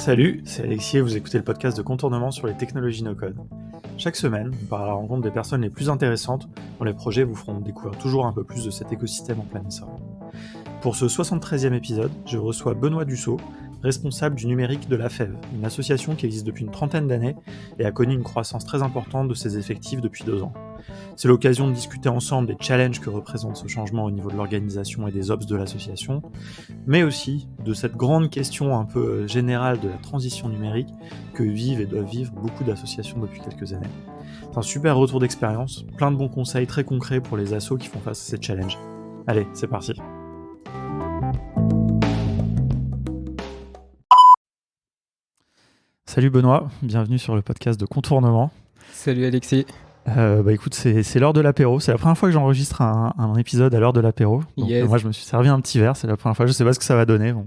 Salut, c'est Alexis et vous écoutez le podcast de Contournement sur les technologies no-code. Chaque semaine, on part à la rencontre des personnes les plus intéressantes dont les projets vous feront découvrir toujours un peu plus de cet écosystème en plein essor. Pour ce 73e épisode, je reçois Benoît Dussault, responsable du numérique de La Fève, une association qui existe depuis une trentaine d'années et a connu une croissance très importante de ses effectifs depuis 2 ans. C'est l'occasion de discuter ensemble des challenges que représente ce changement au niveau de l'organisation et des ops de l'association, mais aussi de cette grande question un peu générale de la transition numérique que vivent et doivent vivre beaucoup d'associations depuis quelques années. C'est un super retour d'expérience, plein de bons conseils très concrets pour les assos qui font face à ces challenges. Allez, c'est parti. Salut Benoît, bienvenue sur le podcast de Contournement. Salut Alexis. Écoute, c'est l'heure de l'apéro. C'est la première fois que j'enregistre un épisode à l'heure de l'apéro. Donc, yes. Moi, je me suis servi un petit verre. C'est la première fois. Je sais pas ce que ça va donner. Bon,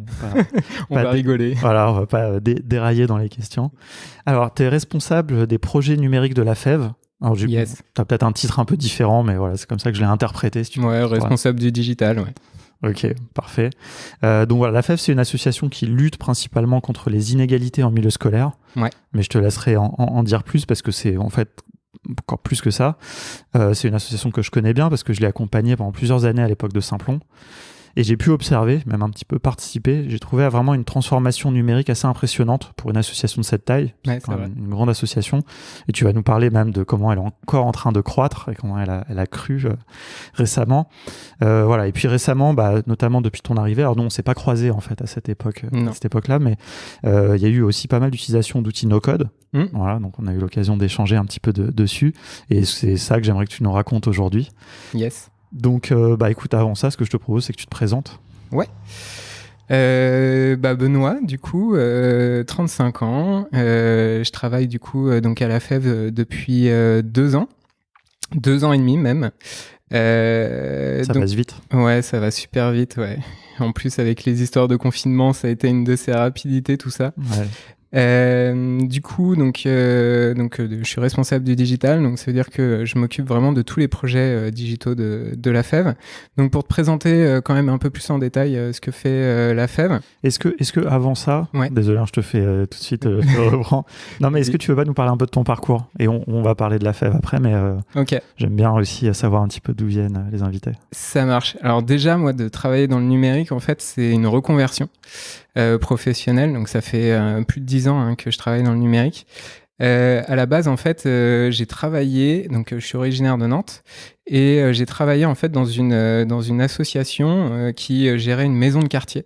on va rigoler. Voilà, on va pas dérailler dans les questions. Alors, tu es responsable des projets numériques de La Fève. Alors, yes. Tu as peut-être un titre un peu différent, mais voilà, c'est comme ça que je l'ai interprété. Si tu ouais, responsable du digital, ouais. Ok, parfait. Donc voilà, La Fève, c'est une association qui lutte principalement contre les inégalités en milieu scolaire. Ouais. Mais je te laisserai en dire plus parce que c'est en fait encore plus que ça. C'est une association que je connais bien parce que je l'ai accompagnée pendant plusieurs années à l'époque de Simplon. Et j'ai pu observer, même un petit peu participer, j'ai trouvé vraiment une transformation numérique assez impressionnante pour une association de cette taille. Ouais, c'est une grande association. Et tu vas nous parler même de comment elle est encore en train de croître et comment elle a cru récemment. Voilà. Et puis récemment, notamment depuis ton arrivée, alors nous on s'est pas croisés en fait à cette époque-là, mais il y a eu aussi pas mal d'utilisation d'outils no-code. Voilà, donc on a eu l'occasion d'échanger un petit peu dessus. Et c'est ça que j'aimerais que tu nous racontes aujourd'hui. Yes. Donc, écoute, avant ça, ce que je te propose, c'est que tu te présentes. Ouais. Benoît, du coup, 35 ans. Je travaille, du coup, donc à La Fève depuis 2 ans. 2 ans et demi, même. Ça passe vite. Ouais, ça va super vite, ouais. En plus, avec les histoires de confinement, ça a été une de ces rapidités, tout ça. Ouais. Du coup, je suis responsable du digital, donc ça veut dire que je m'occupe vraiment de tous les projets digitaux de La Fève. Donc pour te présenter quand même un peu plus en détail ce que fait La Fève. Est-ce que avant ça, ouais. Désolé, je te fais tout de suite, je reprends. Non, mais est-ce que tu veux pas nous parler un peu de ton parcours ? Et on va parler de La Fève après, mais okay. J'aime bien aussi savoir un petit peu d'où viennent les invités. Ça marche. Alors déjà, moi, de travailler dans le numérique, en fait, c'est une reconversion professionnelle. Donc ça fait plus de 10 ans que je travaille dans le numérique. À la base, en fait, j'ai travaillé, donc je suis originaire de Nantes, et j'ai travaillé en fait dans une association qui gérait une maison de quartier.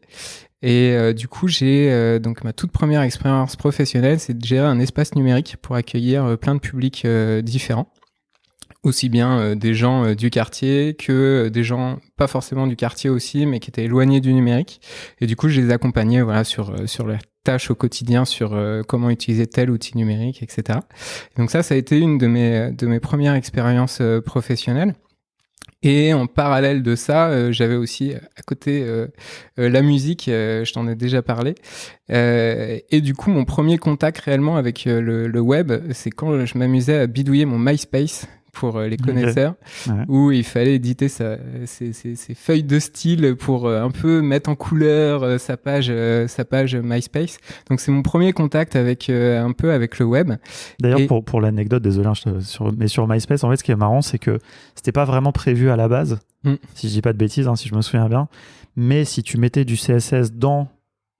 Et du coup, j'ai donc ma toute première expérience professionnelle, c'est de gérer un espace numérique pour accueillir plein de publics différents. Aussi bien des gens du quartier que des gens pas forcément du quartier aussi, mais qui étaient éloignés du numérique. Et du coup, je les accompagnais sur leurs tâches au quotidien, sur comment utiliser tel outil numérique, etc. Donc ça a été une de mes premières expériences professionnelles. Et en parallèle de ça, j'avais aussi à côté la musique, je t'en ai déjà parlé. Et du coup, mon premier contact réellement avec le web, c'est quand je m'amusais à bidouiller mon MySpace pour les connaisseurs, ouais. Où il fallait éditer ses feuilles de style pour un peu mettre en couleur sa page MySpace. Donc c'est mon premier contact avec un peu avec le web. D'ailleurs, pour l'anecdote, désolé, mais sur MySpace, en fait, ce qui est marrant, c'est que c'était pas vraiment prévu à la base, si je dis pas de bêtises, si je me souviens bien, mais si tu mettais du CSS dans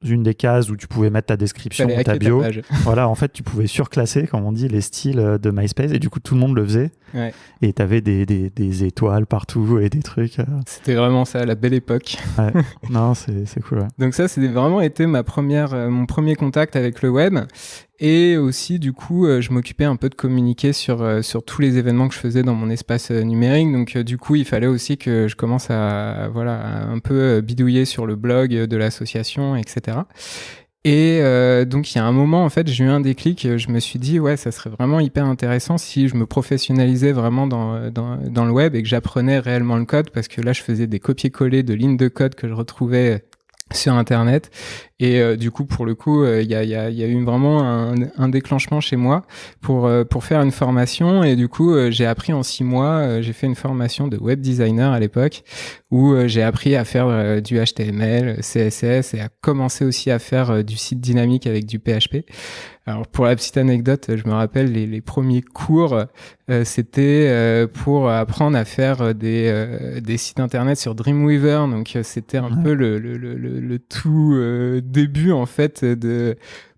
une des cases où tu pouvais mettre ta description, ta bio. Voilà, en fait, tu pouvais surclasser, comme on dit, les styles de MySpace et du coup, tout le monde le faisait. Ouais. Et t'avais des étoiles partout et des trucs. C'était vraiment ça, la belle époque. Ouais. Non, c'est cool. Ouais. Donc ça, c'est vraiment été mon premier contact avec le web. Et aussi, du coup, je m'occupais un peu de communiquer sur tous les événements que je faisais dans mon espace numérique. Donc, du coup, il fallait aussi que je commence à un peu bidouiller sur le blog de l'association, etc. Et donc, il y a un moment, en fait, j'ai eu un déclic. Je me suis dit, ouais, ça serait vraiment hyper intéressant si je me professionnalisais vraiment dans le web et que j'apprenais réellement le code, parce que là, je faisais des copier-coller de lignes de code que je retrouvais sur Internet. Et du coup, pour le coup, il y a eu vraiment un déclenchement chez moi pour faire une formation. Et du coup, j'ai appris en 6 mois, j'ai fait une formation de web designer à l'époque, où j'ai appris à faire du HTML, CSS, et à commencer aussi à faire du site dynamique avec du PHP. Alors pour la petite anecdote, je me rappelle les premiers cours, c'était pour apprendre à faire des sites internet sur Dreamweaver. Donc c'était un peu le tout début en fait de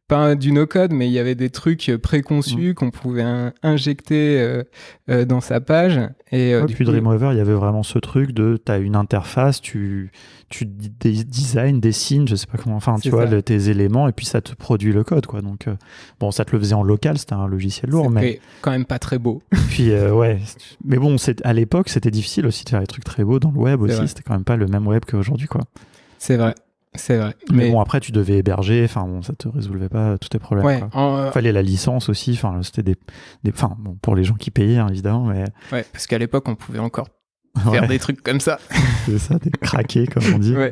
pas du no-code, mais il y avait des trucs préconçus qu'on pouvait injecter dans sa page. Et puis coup, Dreamweaver, il y avait vraiment ce truc de t'as une interface, tu design, dessines, je sais pas comment, enfin tu vois tes éléments et puis ça te produit le code quoi. Donc bon, ça te le faisait en local, c'était un logiciel lourd, mais quand même pas très beau. Puis ouais, mais bon, à l'époque c'était difficile aussi de faire des trucs très beaux dans le web aussi. C'était quand même pas le même web qu'aujourd'hui quoi. C'est vrai. C'est vrai. Mais bon, après, tu devais héberger, enfin, bon, ça te résolvait pas tous tes problèmes. Ouais, fallait la licence aussi, enfin, c'était enfin, bon, pour les gens qui payaient, hein, évidemment, mais. Ouais, parce qu'à l'époque, on pouvait encore faire des trucs comme ça. C'est ça, des craqués, comme on dit. Ouais.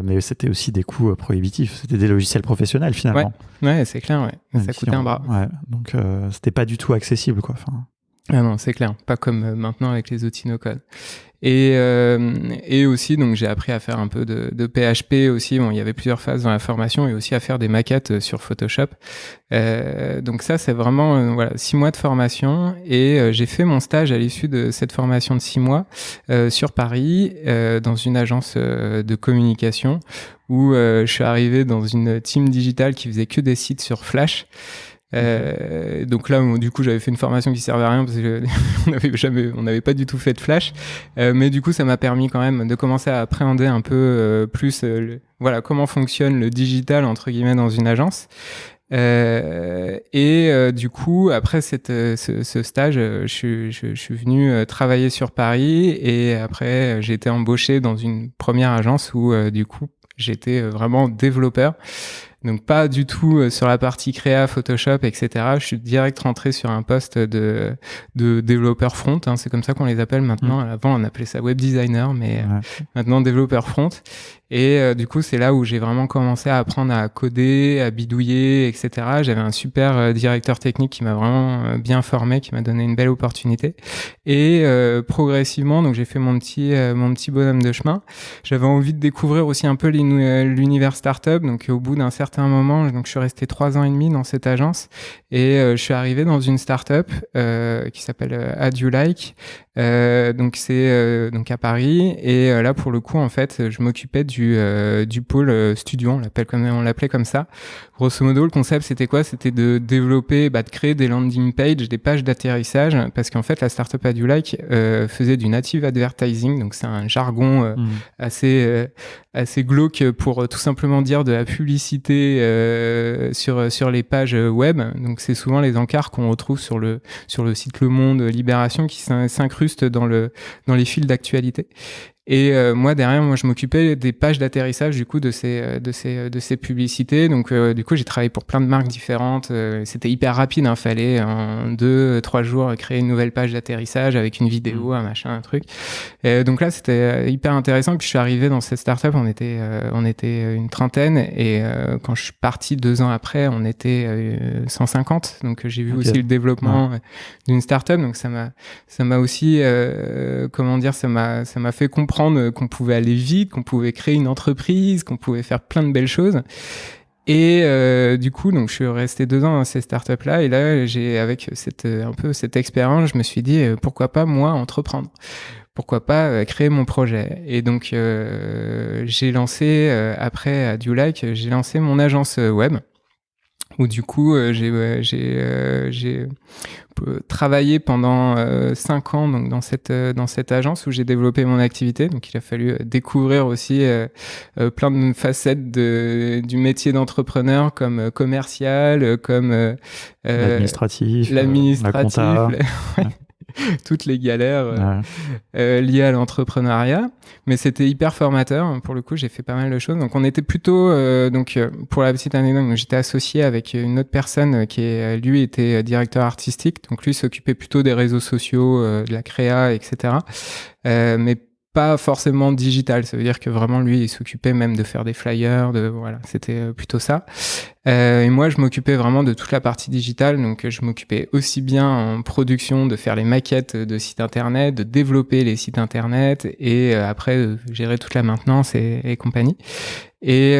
Mais c'était aussi des coûts prohibitifs. C'était des logiciels professionnels, finalement. Ouais, c'est clair, ouais. Ça coûtait un bras. Ouais, donc c'était pas du tout accessible, quoi. Enfin. Ah non, c'est clair. Pas comme maintenant avec les outils no-code. Et aussi, donc, j'ai appris à faire un peu de PHP aussi. Bon, il y avait plusieurs phases dans la formation et aussi à faire des maquettes sur Photoshop. Donc ça, c'est vraiment 6 mois de formation. Et j'ai fait mon stage à l'issue de cette formation de 6 mois sur Paris, dans une agence de communication où je suis arrivé dans une team digitale qui faisait que des sites sur Flash. Donc là, du coup, j'avais fait une formation qui servait à rien parce que on n'avait pas du tout fait de Flash. Mais du coup, ça m'a permis quand même de commencer à appréhender un peu plus, comment fonctionne le digital entre guillemets dans une agence. Du coup, après ce stage, je suis venu travailler sur Paris et après, j'ai été embauché dans une première agence où du coup, j'étais vraiment développeur. Donc pas du tout sur la partie créa, Photoshop, etc. Je suis direct rentré sur un poste de développeur front. Hein, c'est comme ça qu'on les appelle maintenant. Avant, on appelait ça web designer, mais maintenant développeur front. Et du coup, c'est là où j'ai vraiment commencé à apprendre à coder, à bidouiller, etc. J'avais un super directeur technique qui m'a vraiment bien formé, qui m'a donné une belle opportunité. Et progressivement, donc j'ai fait mon petit bonhomme de chemin. J'avais envie de découvrir aussi un peu l'univers startup. Donc au bout d'un certain moment, donc je suis resté 3 ans et demi dans cette agence et je suis arrivé dans une startup qui s'appelle Add You Like. Donc c'est donc à Paris et là pour le coup en fait je m'occupais du pôle studio, on l'appelait comme ça. Grosso modo le concept c'était quoi? C'était de développer, de créer des landing pages, des pages d'atterrissage parce qu'en fait la startup Add You Like faisait du native advertising, donc c'est un jargon assez glauque pour tout simplement dire de la publicité sur les pages web. Donc c'est souvent les encarts qu'on retrouve sur le site Le Monde, Libération qui s'incrustent dans les fils d'actualité. Et moi derrière, je m'occupais des pages d'atterrissage du coup de ces publicités. Donc du coup j'ai travaillé pour plein de marques différentes. C'était hyper rapide, hein, fallait en 2-3 jours créer une nouvelle page d'atterrissage avec une vidéo, un machin, un truc. Et donc là c'était hyper intéressant. Puis je suis arrivé dans cette startup, on était une trentaine et quand je suis parti 2 ans après, on était 150. Donc j'ai vu aussi le développement d'une startup. Donc ça m'a aussi ça m'a fait comprendre qu'on pouvait aller vite, qu'on pouvait créer une entreprise, qu'on pouvait faire plein de belles choses. Et du coup, donc je suis resté 2 ans dans ces startups-là. Et là, avec cette expérience, je me suis dit pourquoi pas moi entreprendre. Pourquoi pas créer mon projet. Et donc j'ai lancé après Add You Like, j'ai lancé mon agence web. Où du coup j'ai travaillé pendant 5 ans donc dans cette agence où j'ai développé mon activité. Donc il a fallu découvrir aussi plein de facettes du métier d'entrepreneur, comme commercial, comme l'administratif, la compta. Toutes les galères liées à l'entrepreneuriat, mais c'était hyper formateur. Pour le coup, j'ai fait pas mal de choses. Donc, on était plutôt pour la petite anecdote, donc j'étais associé avec une autre personne qui lui était directeur artistique. Donc, lui s'occupait plutôt des réseaux sociaux, de la créa, etc. Mais pas forcément digital. Ça veut dire que vraiment, lui, il s'occupait même de faire des flyers, voilà, c'était plutôt ça. Et moi, je m'occupais vraiment de toute la partie digitale. Donc, je m'occupais aussi bien en production de faire les maquettes de sites internet, de développer les sites internet et après, gérer toute la maintenance et compagnie. Et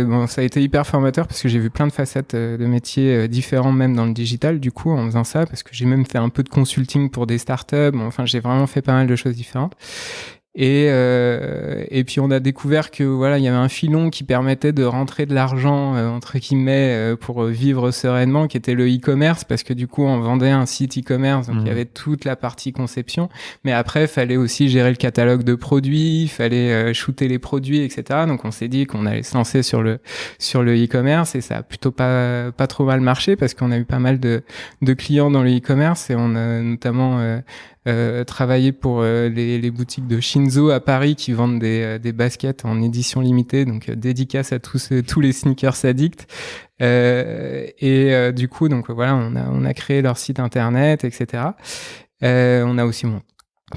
bon, ça a été hyper formateur parce que j'ai vu plein de facettes de métiers différents même dans le digital du coup en faisant ça, parce que j'ai même fait un peu de consulting pour des startups. Bon, enfin, j'ai vraiment fait pas mal de choses différentes. Et puis on a découvert que voilà, il y avait un filon qui permettait de rentrer de l'argent entre guillemets pour vivre sereinement, qui était le e-commerce, parce que du coup on vendait un site e-commerce, donc il y avait toute la partie conception, mais après il fallait aussi gérer le catalogue de produits, il fallait shooter les produits, etc. Donc on s'est dit qu'on allait se lancer sur le e-commerce, et ça a plutôt pas trop mal marché parce qu'on a eu pas mal de clients dans le e-commerce, et on a notamment travailler pour les boutiques de Shinzo à Paris qui vendent des baskets en édition limitée, donc dédicace à tous les sneakers addicts. Du coup, donc voilà, on a créé leur site internet, etc. On a aussi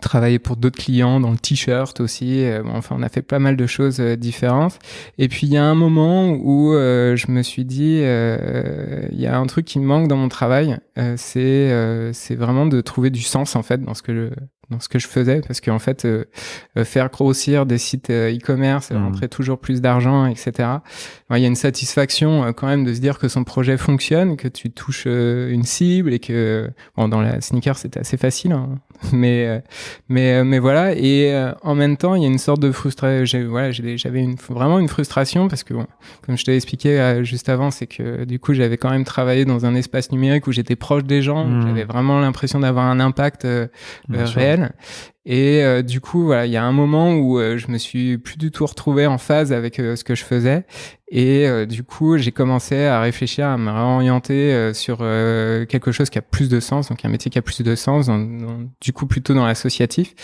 travaillé pour d'autres clients dans le t-shirt aussi. Enfin, on a fait pas mal de choses différentes. Et puis, il y a un moment où je me suis dit, il y a un truc qui me manque dans mon travail. C'est vraiment de trouver du sens, en fait, dans ce que je faisais, parce qu'en fait, faire grossir des sites e-commerce, rentrer toujours plus d'argent, etc. Il y a une satisfaction quand même de se dire que son projet fonctionne, que tu touches une cible, et que bon, dans la sneaker c'était assez facile, hein, mais voilà. Et en même temps, il y a une sorte de frustration. J'avais vraiment une frustration parce que bon, comme je t'avais expliqué juste avant, c'est que du coup j'avais quand même travaillé dans un espace numérique où j'étais proche des gens, j'avais vraiment l'impression d'avoir un impact réel. Et du coup, voilà, il y a un moment où je me suis plus du tout retrouvé en phase avec ce que je faisais. Et du coup, j'ai commencé à réfléchir, à me réorienter sur quelque chose qui a plus de sens, donc un métier qui a plus de sens, du coup plutôt dans l'associatif.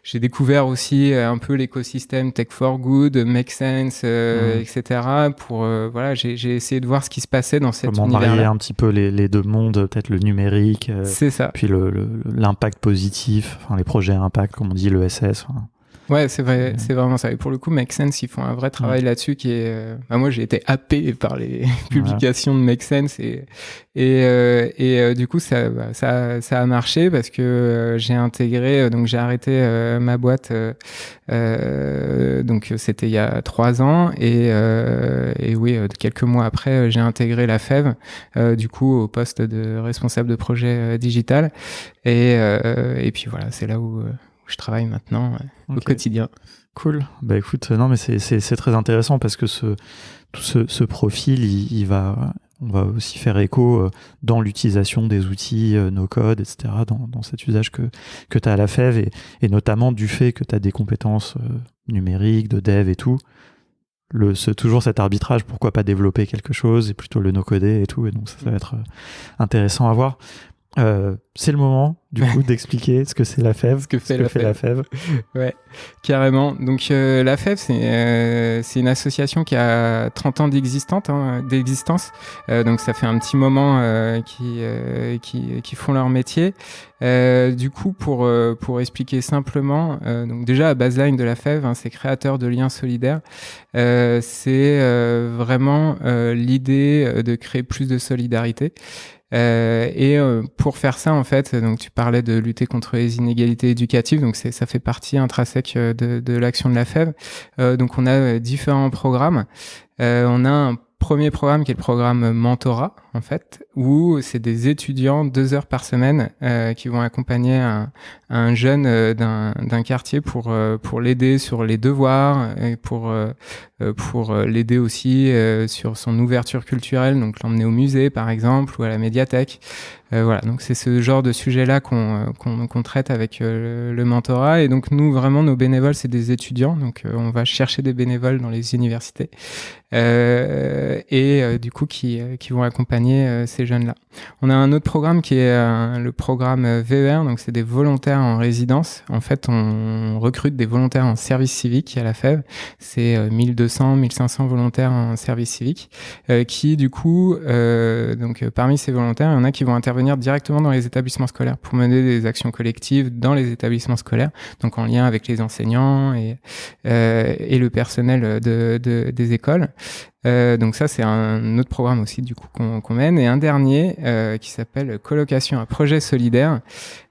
J'ai découvert aussi un peu l'écosystème Tech for Good, Make Sense, etc. Pour voilà, j'ai essayé de voir ce qui se passait dans cet univers-là. Comment marier un petit peu les deux mondes, peut-être le numérique, c'est ça. Puis l'impact positif, enfin les projets à impact, comme on dit, l'ESS. Ouais, c'est vrai, c'est vraiment ça. Et pour le coup, Make Sense, ils font un vrai travail là-dessus qui est. Moi, j'ai été happé par les publications de Make Sense, et du coup, ça a marché parce que j'ai intégré, donc j'ai arrêté ma boîte. Donc c'était il y a 3 ans, et oui, quelques mois après, j'ai intégré la FEV, du coup au poste de responsable de projet digital, et puis voilà, c'est là où je travaille maintenant au quotidien. Cool. Bah écoute, non mais c'est très intéressant parce que ce profil, on va aussi faire écho dans l'utilisation des outils no-code, etc., dans cet usage que tu as à la FEV, et notamment du fait que tu as des compétences numériques, de dev et tout. C'est toujours cet arbitrage, pourquoi pas développer quelque chose et plutôt le no-coder et tout, et donc ça va être intéressant à voir. C'est le moment du coup d'expliquer ce que c'est la FEV, ce que fait la FEV. Ouais, carrément. Donc la FEV, c'est une association qui a 30 ans d'existence. Donc ça fait un petit moment qui font leur métier. Du coup, pour expliquer simplement, donc déjà la baseline de la FEV, c'est créateur de liens solidaires. C'est vraiment l'idée de créer plus de solidarité. Pour faire ça, en fait, donc tu parlais de lutter contre les inégalités éducatives, donc ça fait partie intrinsèque de l'action de la FEV. Donc on a différents programmes. On a un premier programme qui est le programme Mentorat, en fait, où c'est des étudiants 2 heures par semaine qui vont accompagner un jeune d'un quartier pour l'aider sur les devoirs, et pour l'aider aussi sur son ouverture culturelle, donc l'emmener au musée par exemple, ou à la médiathèque. Voilà, donc c'est ce genre de sujet-là qu'on traite avec le mentorat. Et donc nous, vraiment, nos bénévoles, c'est des étudiants, donc on va chercher des bénévoles dans les universités, du coup qui vont accompagner ces ces jeunes-là. On a un autre programme qui est le programme VER, donc c'est des volontaires en résidence. En fait, on recrute des volontaires en service civique à la FEV. C'est 1200, 1500 volontaires en service civique qui, du coup, parmi ces volontaires, il y en a qui vont intervenir directement dans les établissements scolaires pour mener des actions collectives dans les établissements scolaires, donc en lien avec les enseignants et le personnel des écoles. Donc ça, c'est un autre programme aussi du coup qu'on mène. Et un dernier qui s'appelle Colocation à projet solidaire.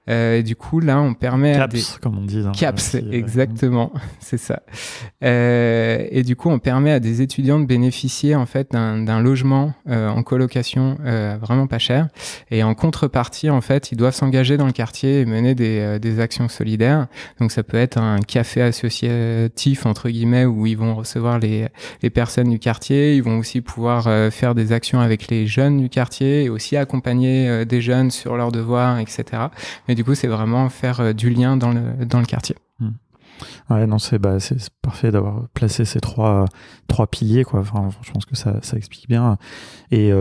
Et du coup, là, on permet CAPS, comme on dit. CAPS, exactement, c'est ça. Et du coup, on permet à des étudiants de bénéficier en fait d'un logement en colocation vraiment pas cher. Et en contrepartie, en fait, ils doivent s'engager dans le quartier et mener des actions solidaires. Donc, ça peut être un café associatif entre guillemets où ils vont recevoir les personnes du quartier. Ils vont aussi pouvoir faire des actions avec les jeunes du quartier et aussi accompagner des jeunes sur leurs devoirs, etc. Mais du coup, c'est vraiment faire du lien dans le quartier. Ouais, non, c'est parfait d'avoir placé ces trois piliers, quoi. Enfin, je pense que ça explique bien. Et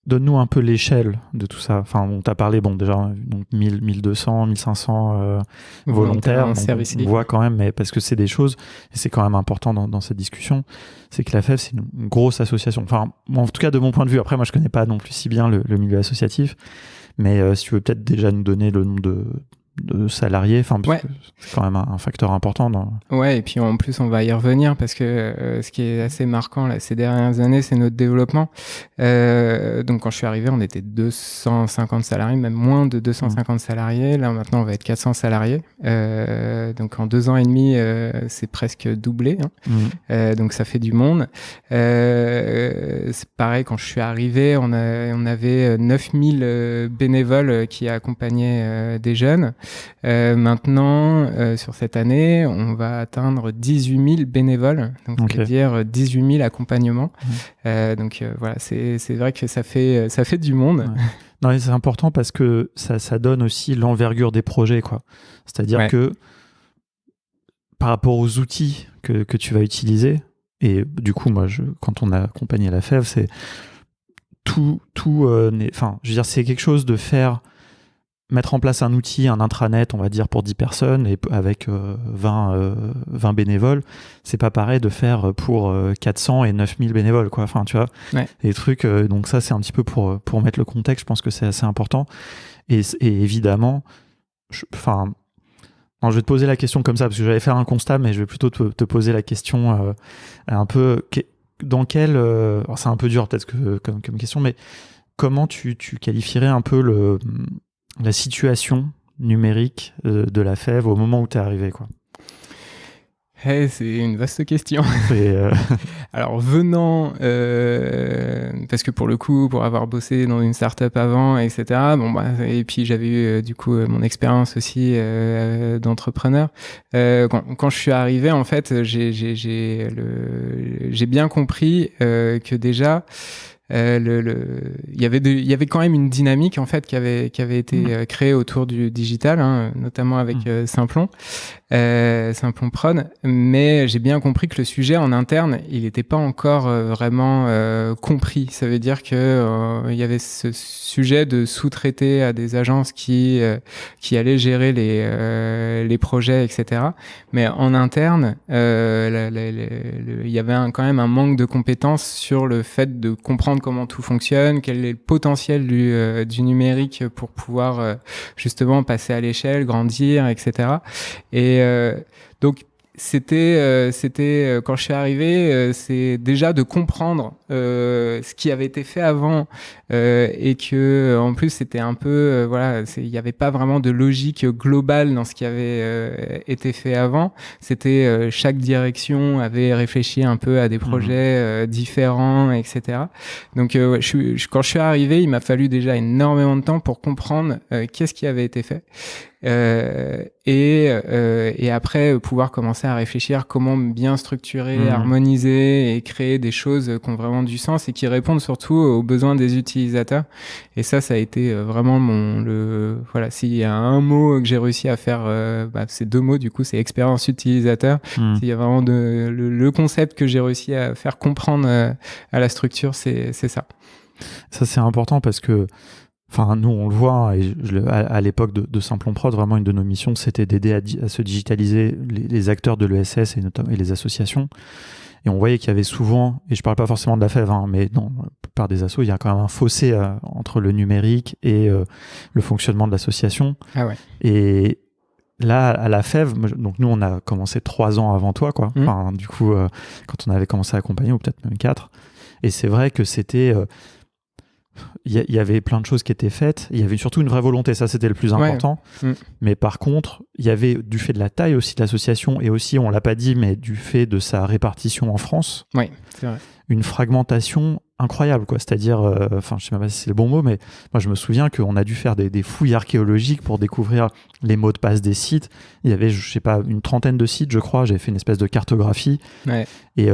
donne-nous un peu l'échelle de tout ça. Enfin, on t'a parlé, déjà, donc 1000, 1200, 1500 volontaires. On voit quand même, mais parce que c'est des choses, et c'est quand même important dans cette discussion, c'est que la FEV, c'est une grosse association. Enfin, en tout cas, de mon point de vue, après, moi, je connais pas non plus si bien le milieu associatif, mais si tu veux peut-être déjà nous donner le nombre de salariés, parce que c'est quand même un facteur important. Ouais, et puis en plus, on va y revenir parce que ce qui est assez marquant là, ces dernières années, c'est notre développement. Donc quand je suis arrivé, on était 250 salariés, même moins de 250 salariés. Là, maintenant, on va être 400 salariés. Donc en 2 ans et demi, c'est presque doublé. Donc ça fait du monde. C'est pareil, quand je suis arrivé, on avait 9000 bénévoles qui accompagnaient des jeunes. Maintenant, sur cette année, on va atteindre 18 000 bénévoles, donc c'est-à-dire 18 000 accompagnements. Donc voilà, c'est vrai que ça fait du monde. Ouais. Non, c'est important parce que ça donne aussi l'envergure des projets, quoi. C'est-à-dire que par rapport aux outils que tu vas utiliser, et du coup, moi, quand on a accompagné la FEV, c'est tout enfin, je veux dire, c'est quelque chose de mettre en place un outil, un intranet, on va dire, pour 10 personnes et avec 20 bénévoles, c'est pas pareil de faire pour 400 et 9000 bénévoles, quoi. Enfin, tu vois, les trucs. Donc ça, c'est un petit peu pour mettre le contexte. Je pense que c'est assez important. Et évidemment, je vais te poser la question comme ça parce que j'allais faire un constat, mais je vais plutôt te poser la question un peu dans quel. Alors c'est un peu dur peut-être comme question, mais comment tu qualifierais un peu la situation numérique de la FEV au moment où tu es arrivé, quoi? C'est une vaste question. Alors venant, parce que pour le coup, pour avoir bossé dans une start-up avant, etc. Et puis j'avais eu du coup mon expérience aussi d'entrepreneur. Quand je suis arrivé, en fait, j'ai bien compris que déjà il y avait quand même une dynamique en fait qui avait été créée autour du digital, notamment avec Simplon Prod, mais j'ai bien compris que le sujet en interne, il n'était pas encore vraiment compris. Ça veut dire que il y avait ce sujet de sous-traiter à des agences qui allaient gérer les projets, etc. Mais en interne, il y avait quand même un manque de compétences sur le fait de comprendre comment tout fonctionne, quel est le potentiel du numérique pour pouvoir justement passer à l'échelle, grandir, etc. Et donc c'était quand je suis arrivé, c'est déjà de comprendre ce qui avait été fait avant et que en plus c'était un peu il n'y avait pas vraiment de logique globale dans ce qui avait été fait avant. C'était chaque direction avait réfléchi un peu à des projets différents, etc. Donc quand je suis arrivé, il m'a fallu déjà énormément de temps pour comprendre qu'est-ce qui avait été fait. Et après pouvoir commencer à réfléchir comment bien structurer, harmoniser et créer des choses qui ont vraiment du sens et qui répondent surtout aux besoins des utilisateurs. Et ça a été vraiment s'il y a un mot que j'ai réussi à faire, c'est 2 mots du coup, c'est expérience utilisateur. S'il y a vraiment le concept que j'ai réussi à faire comprendre à la structure, c'est ça. Ça, c'est important parce que, enfin, nous, on le voit, et à l'époque de Simplon Prod, vraiment, une de nos missions, c'était d'aider à se digitaliser les acteurs de l'ESS et les associations. Et on voyait qu'il y avait souvent, et je parle pas forcément de la FEV, mais dans la plupart des assos, il y a quand même un fossé entre le numérique et le fonctionnement de l'association. Ah ouais. Et là, à la FEV, donc nous, on a commencé 3 ans avant toi, quoi. Enfin, du coup, quand on avait commencé à accompagner, ou peut-être même 4. Et c'est vrai que c'était... Il y avait plein de choses qui étaient faites. Il y avait surtout une vraie volonté, ça c'était le plus important. Ouais. Mais par contre, il y avait du fait de la taille aussi de l'association et aussi, on l'a pas dit, mais du fait de sa répartition en France, c'est vrai. Une fragmentation incroyable, quoi. C'est-à-dire, enfin, je sais même pas si c'est le bon mot, mais moi je me souviens qu'on a dû faire des fouilles archéologiques pour découvrir les mots de passe des sites. Il y avait, je sais pas, une trentaine de sites, je crois. J'avais fait une espèce de cartographie. Ouais. Et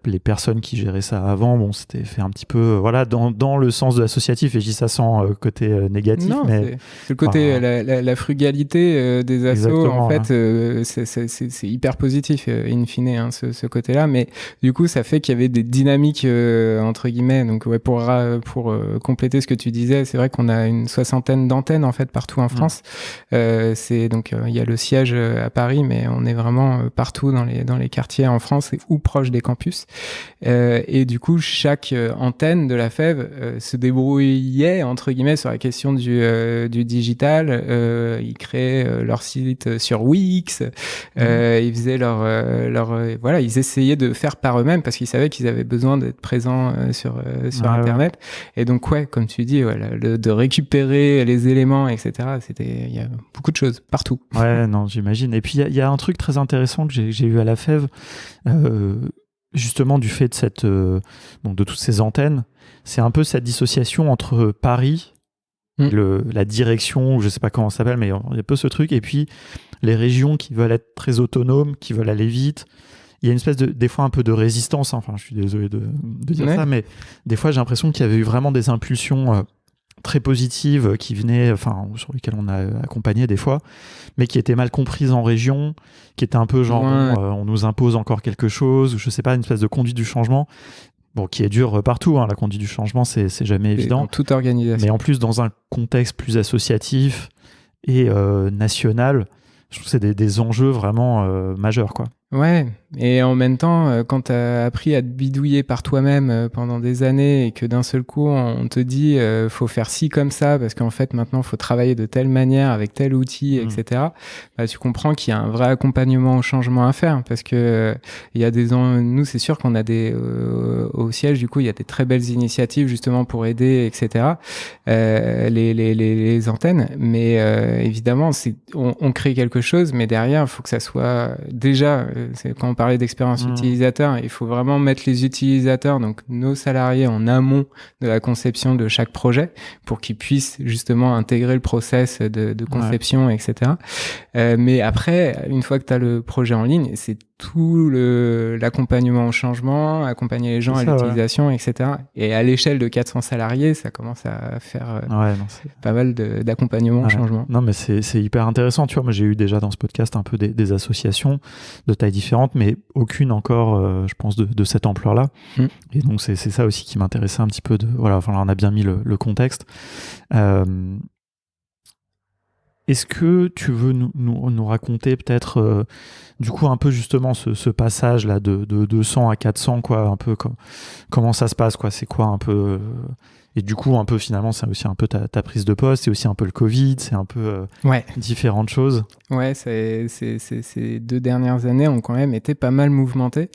les personnes qui géraient ça avant, bon, c'était fait un petit peu, voilà, dans le sens de l'associatif. Et je dis ça sans côté négatif, non, mais c'est le côté la frugalité des assos. En fait, c'est hyper positif in fine, hein, ce côté-là. Mais du coup, ça fait qu'il y avait des dynamiques entre guillemets. Donc ouais, pour compléter ce que tu disais, c'est vrai qu'on a une 60aine d'antennes en fait partout en France. C'est donc il y a le siège à Paris, mais on est vraiment partout dans les quartiers en France ou proches des campus. Et du coup, chaque antenne de la FEV se débrouillait entre guillemets sur la question du digital. Ils créaient leur site sur Wix. Ils faisaient voilà, ils essayaient de faire par eux-mêmes parce qu'ils savaient qu'ils avaient besoin d'être présents sur Internet. Et donc ouais, comme tu dis, de récupérer les éléments, etc. Il y a beaucoup de choses partout. Ouais, non, j'imagine. Et puis il y a un truc très intéressant que j'ai eu à la FEV. Justement du fait de donc de toutes ces antennes, c'est un peu cette dissociation entre Paris, la direction, je sais pas comment ça s'appelle, mais il y a un peu ce truc, et puis les régions qui veulent être très autonomes, qui veulent aller vite. Il y a une espèce des fois un peu de résistance, enfin je suis désolé de dire ça, mais des fois j'ai l'impression qu'il y avait eu vraiment des impulsions très positives qui venaient, enfin sur lesquelles on a accompagné des fois, mais qui étaient mal comprises en région, qui étaient un peu genre on nous impose encore quelque chose, ou je sais pas, une espèce de conduite du changement, bon, qui est dure partout, hein, la conduite du changement c'est jamais évident, dans toute organisation, mais en plus dans un contexte plus associatif et national, je trouve que c'est des enjeux vraiment majeurs, quoi. Ouais, et en même temps, quand tu as appris à te bidouiller par toi-même pendant des années et que d'un seul coup, on te dit faut faire ci comme ça parce qu'en fait, maintenant, faut travailler de telle manière avec tel outil, etc. Bah, tu comprends qu'il y a un vrai accompagnement au changement à faire parce que il y a nous, c'est sûr qu'on a au siège, du coup, il y a des très belles initiatives justement pour aider, etc. Les antennes, mais évidemment, on crée quelque chose, mais derrière, il faut que ça soit déjà... quand on parlait d'expérience utilisateur, il faut vraiment mettre les utilisateurs, donc nos salariés, en amont de la conception de chaque projet pour qu'ils puissent justement intégrer le process de conception, etc. Mais après, une fois que tu as le projet en ligne, c'est tout l'accompagnement au changement, accompagner les gens à l'utilisation, etc. Et à l'échelle de 400 salariés, ça commence à faire pas mal d'accompagnement au changement. Non, mais c'est hyper intéressant. Tu vois, moi, j'ai eu déjà dans ce podcast un peu des associations de tailles différentes, mais aucune encore, je pense, de cette ampleur-là. Et donc, c'est ça aussi qui m'intéressait un petit peu. Voilà, enfin, là, on a bien mis le contexte. Est-ce que tu veux nous raconter peut-être du coup un peu justement ce passage là de 200 à 400, quoi, un peu comment ça se passe, quoi, c'est quoi un peu et du coup un peu finalement c'est aussi un peu ta prise de poste, c'est aussi un peu le Covid, c'est un peu différentes choses. Ouais, ces 2 dernières années ont quand même été pas mal mouvementées.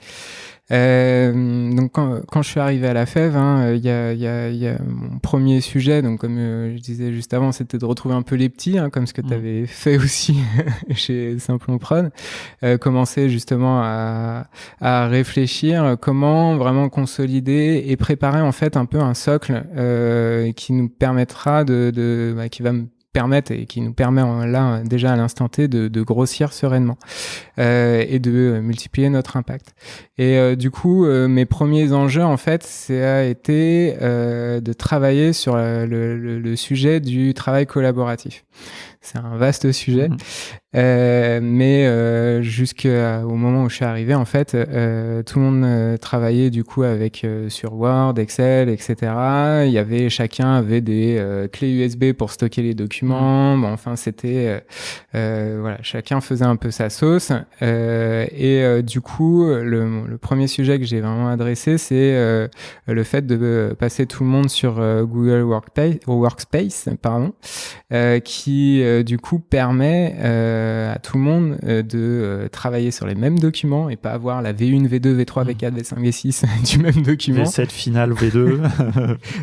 Donc quand je suis arrivé à la FEV, il y a mon premier sujet, donc comme je disais juste avant, c'était de retrouver un peu les petits, comme ce que tu avais fait aussi chez Simplon Prod, commencer justement à réfléchir comment vraiment consolider et préparer en fait un peu un socle qui nous permettra qui va me permettre et qui nous permet là déjà à l'instant T de grossir sereinement et de multiplier notre impact. Et du coup, mes premiers enjeux en fait, ça a été de travailler sur le sujet du travail collaboratif. C'est un vaste sujet. Mais jusqu'au moment où je suis arrivé, en fait, tout le monde travaillait du coup avec sur Word, Excel, etc. Chacun avait des clés USB pour stocker les documents. Bon, enfin, c'était voilà, chacun faisait un peu sa sauce. Du coup, le premier sujet que j'ai vraiment adressé, c'est le fait de passer tout le monde sur Google Workspace, pardon, qui du coup permet à tout le monde de travailler sur les mêmes documents et pas avoir la V1, V2, V3, V4, V5, V6 du même document. V7 final, V2.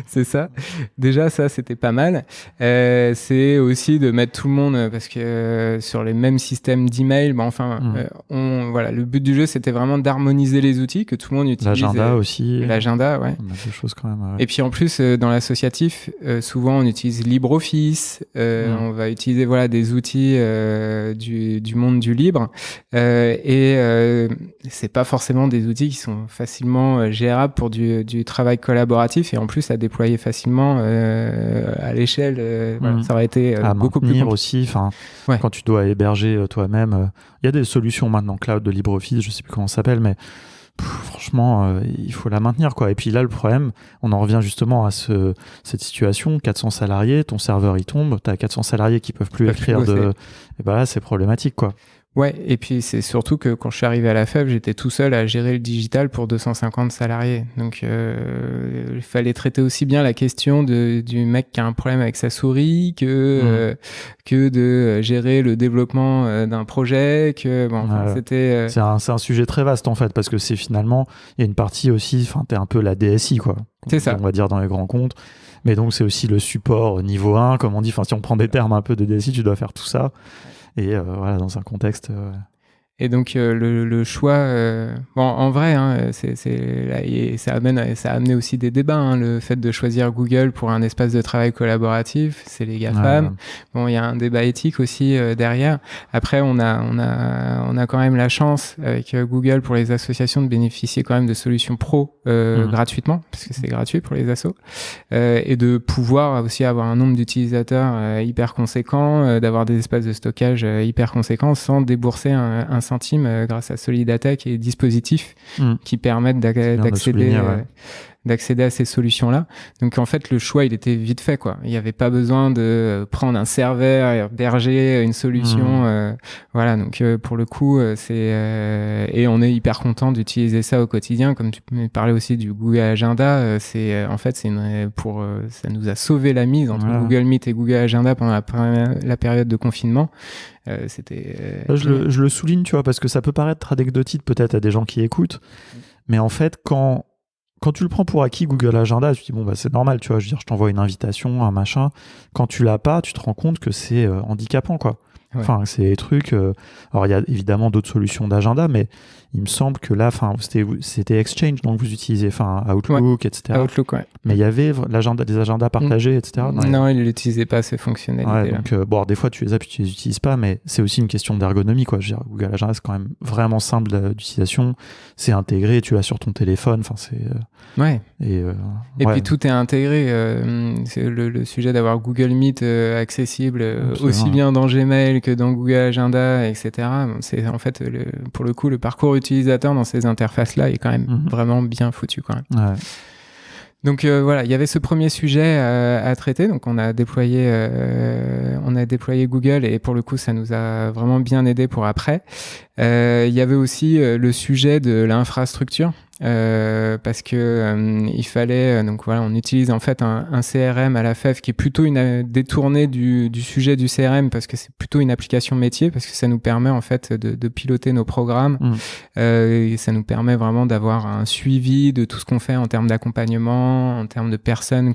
C'est ça. Déjà, ça, c'était pas mal. C'est aussi de mettre tout le monde, parce que sur les mêmes systèmes d'email, voilà, le but du jeu, c'était vraiment d'harmoniser les outils, que tout le monde utilise. L'agenda aussi. L'agenda, ouais. On a des choses quand même. Ouais. Et puis en plus, dans l'associatif, souvent on utilise LibreOffice, on va utiliser voilà des outils du monde du libre, c'est pas forcément des outils qui sont facilement gérables pour du travail collaboratif et en plus à déployer facilement à l'échelle. Voilà, ça aurait été beaucoup plus compliqué aussi. Enfin, quand tu dois héberger toi-même, il y a des solutions maintenant cloud de LibreOffice, je sais plus comment ça s'appelle, mais franchement, il faut la maintenir, quoi. Et puis là, le problème, on en revient justement à cette situation, 400 salariés, ton serveur, il tombe, t'as 400 salariés qui peuvent plus écrire et ben là, c'est problématique, quoi. Ouais, et puis c'est surtout que quand je suis arrivé à la FEB, j'étais tout seul à gérer le digital pour 250 salariés. Donc il fallait traiter aussi bien la question du mec qui a un problème avec sa souris que de gérer le développement d'un projet. C'était. C'est un sujet très vaste en fait, parce que c'est finalement, il y a une partie aussi, enfin t'es un peu la DSI, quoi. C'est ça. On va dire dans les grands comptes. Mais donc c'est aussi le support niveau 1, comme on dit. Enfin, si on prend des termes un peu de DSI, tu dois faire tout ça. Et voilà, dans un contexte. Et donc le choix, en vrai, hein, ça a amené aussi des débats. Hein, le fait de choisir Google pour un espace de travail collaboratif, c'est les GAFAM. Bon, il y a un débat éthique aussi derrière. Après, on a quand même la chance avec Google pour les associations de bénéficier quand même de solutions pro gratuitement, parce que c'est gratuit pour les assos, et de pouvoir aussi avoir un nombre d'utilisateurs hyper conséquent, d'avoir des espaces de stockage hyper conséquents sans débourser un centime grâce à Solidatech et dispositifs qui permettent d'accéder à ces solutions-là. Donc en fait, le choix, il était vite fait, quoi. Il n'y avait pas besoin de prendre un serveur, héberger une solution. Voilà, donc pour le coup, et on est hyper content d'utiliser ça au quotidien. Comme tu parlais aussi du Google Agenda, ça nous a sauvé la mise entre Google Meet et Google Agenda pendant la période de confinement. Je le souligne, tu vois, parce que ça peut paraître anecdotique peut-être à des gens qui écoutent, mais en fait, quand tu le prends pour acquis, Google Agenda, tu te dis, bon, bah, c'est normal, tu vois, je veux dire, je t'envoie une invitation, un machin. Quand tu l'as pas, tu te rends compte que c'est handicapant, quoi. Ouais. Enfin, c'est des trucs. Alors, il y a évidemment d'autres solutions d'agenda, mais il me semble que là, c'était Exchange, donc vous utilisez, Outlook, etc. Outlook, ouais. Mais il y avait des agendas partagés, etc. Non, il n'utilisait pas ces fonctionnalités. Ouais, donc, alors, des fois, tu les as, puis tu les utilises pas, mais c'est aussi une question d'ergonomie, quoi. Je veux dire, Google Agenda, c'est quand même vraiment simple d'utilisation. C'est intégré, tu l'as sur ton téléphone. Enfin, c'est. Ouais. Et puis tout est intégré. C'est le sujet d'avoir Google Meet accessible aussi bien dans Gmail que dans Google Agenda, etc. C'est en fait pour le coup le parcours utilisateur dans ces interfaces-là est quand même vraiment bien foutu, quand même. Ouais. Donc voilà, il y avait ce premier sujet à traiter. Donc on a déployé Google et pour le coup ça nous a vraiment bien aidé pour après. Il y avait aussi le sujet de l'infrastructure. Parce que il fallait donc voilà, on utilise en fait un CRM à la FEF qui est plutôt détourné du sujet du CRM parce que c'est plutôt une application métier, parce que ça nous permet en fait de piloter nos programmes et ça nous permet vraiment d'avoir un suivi de tout ce qu'on fait en termes d'accompagnement, en termes de personnes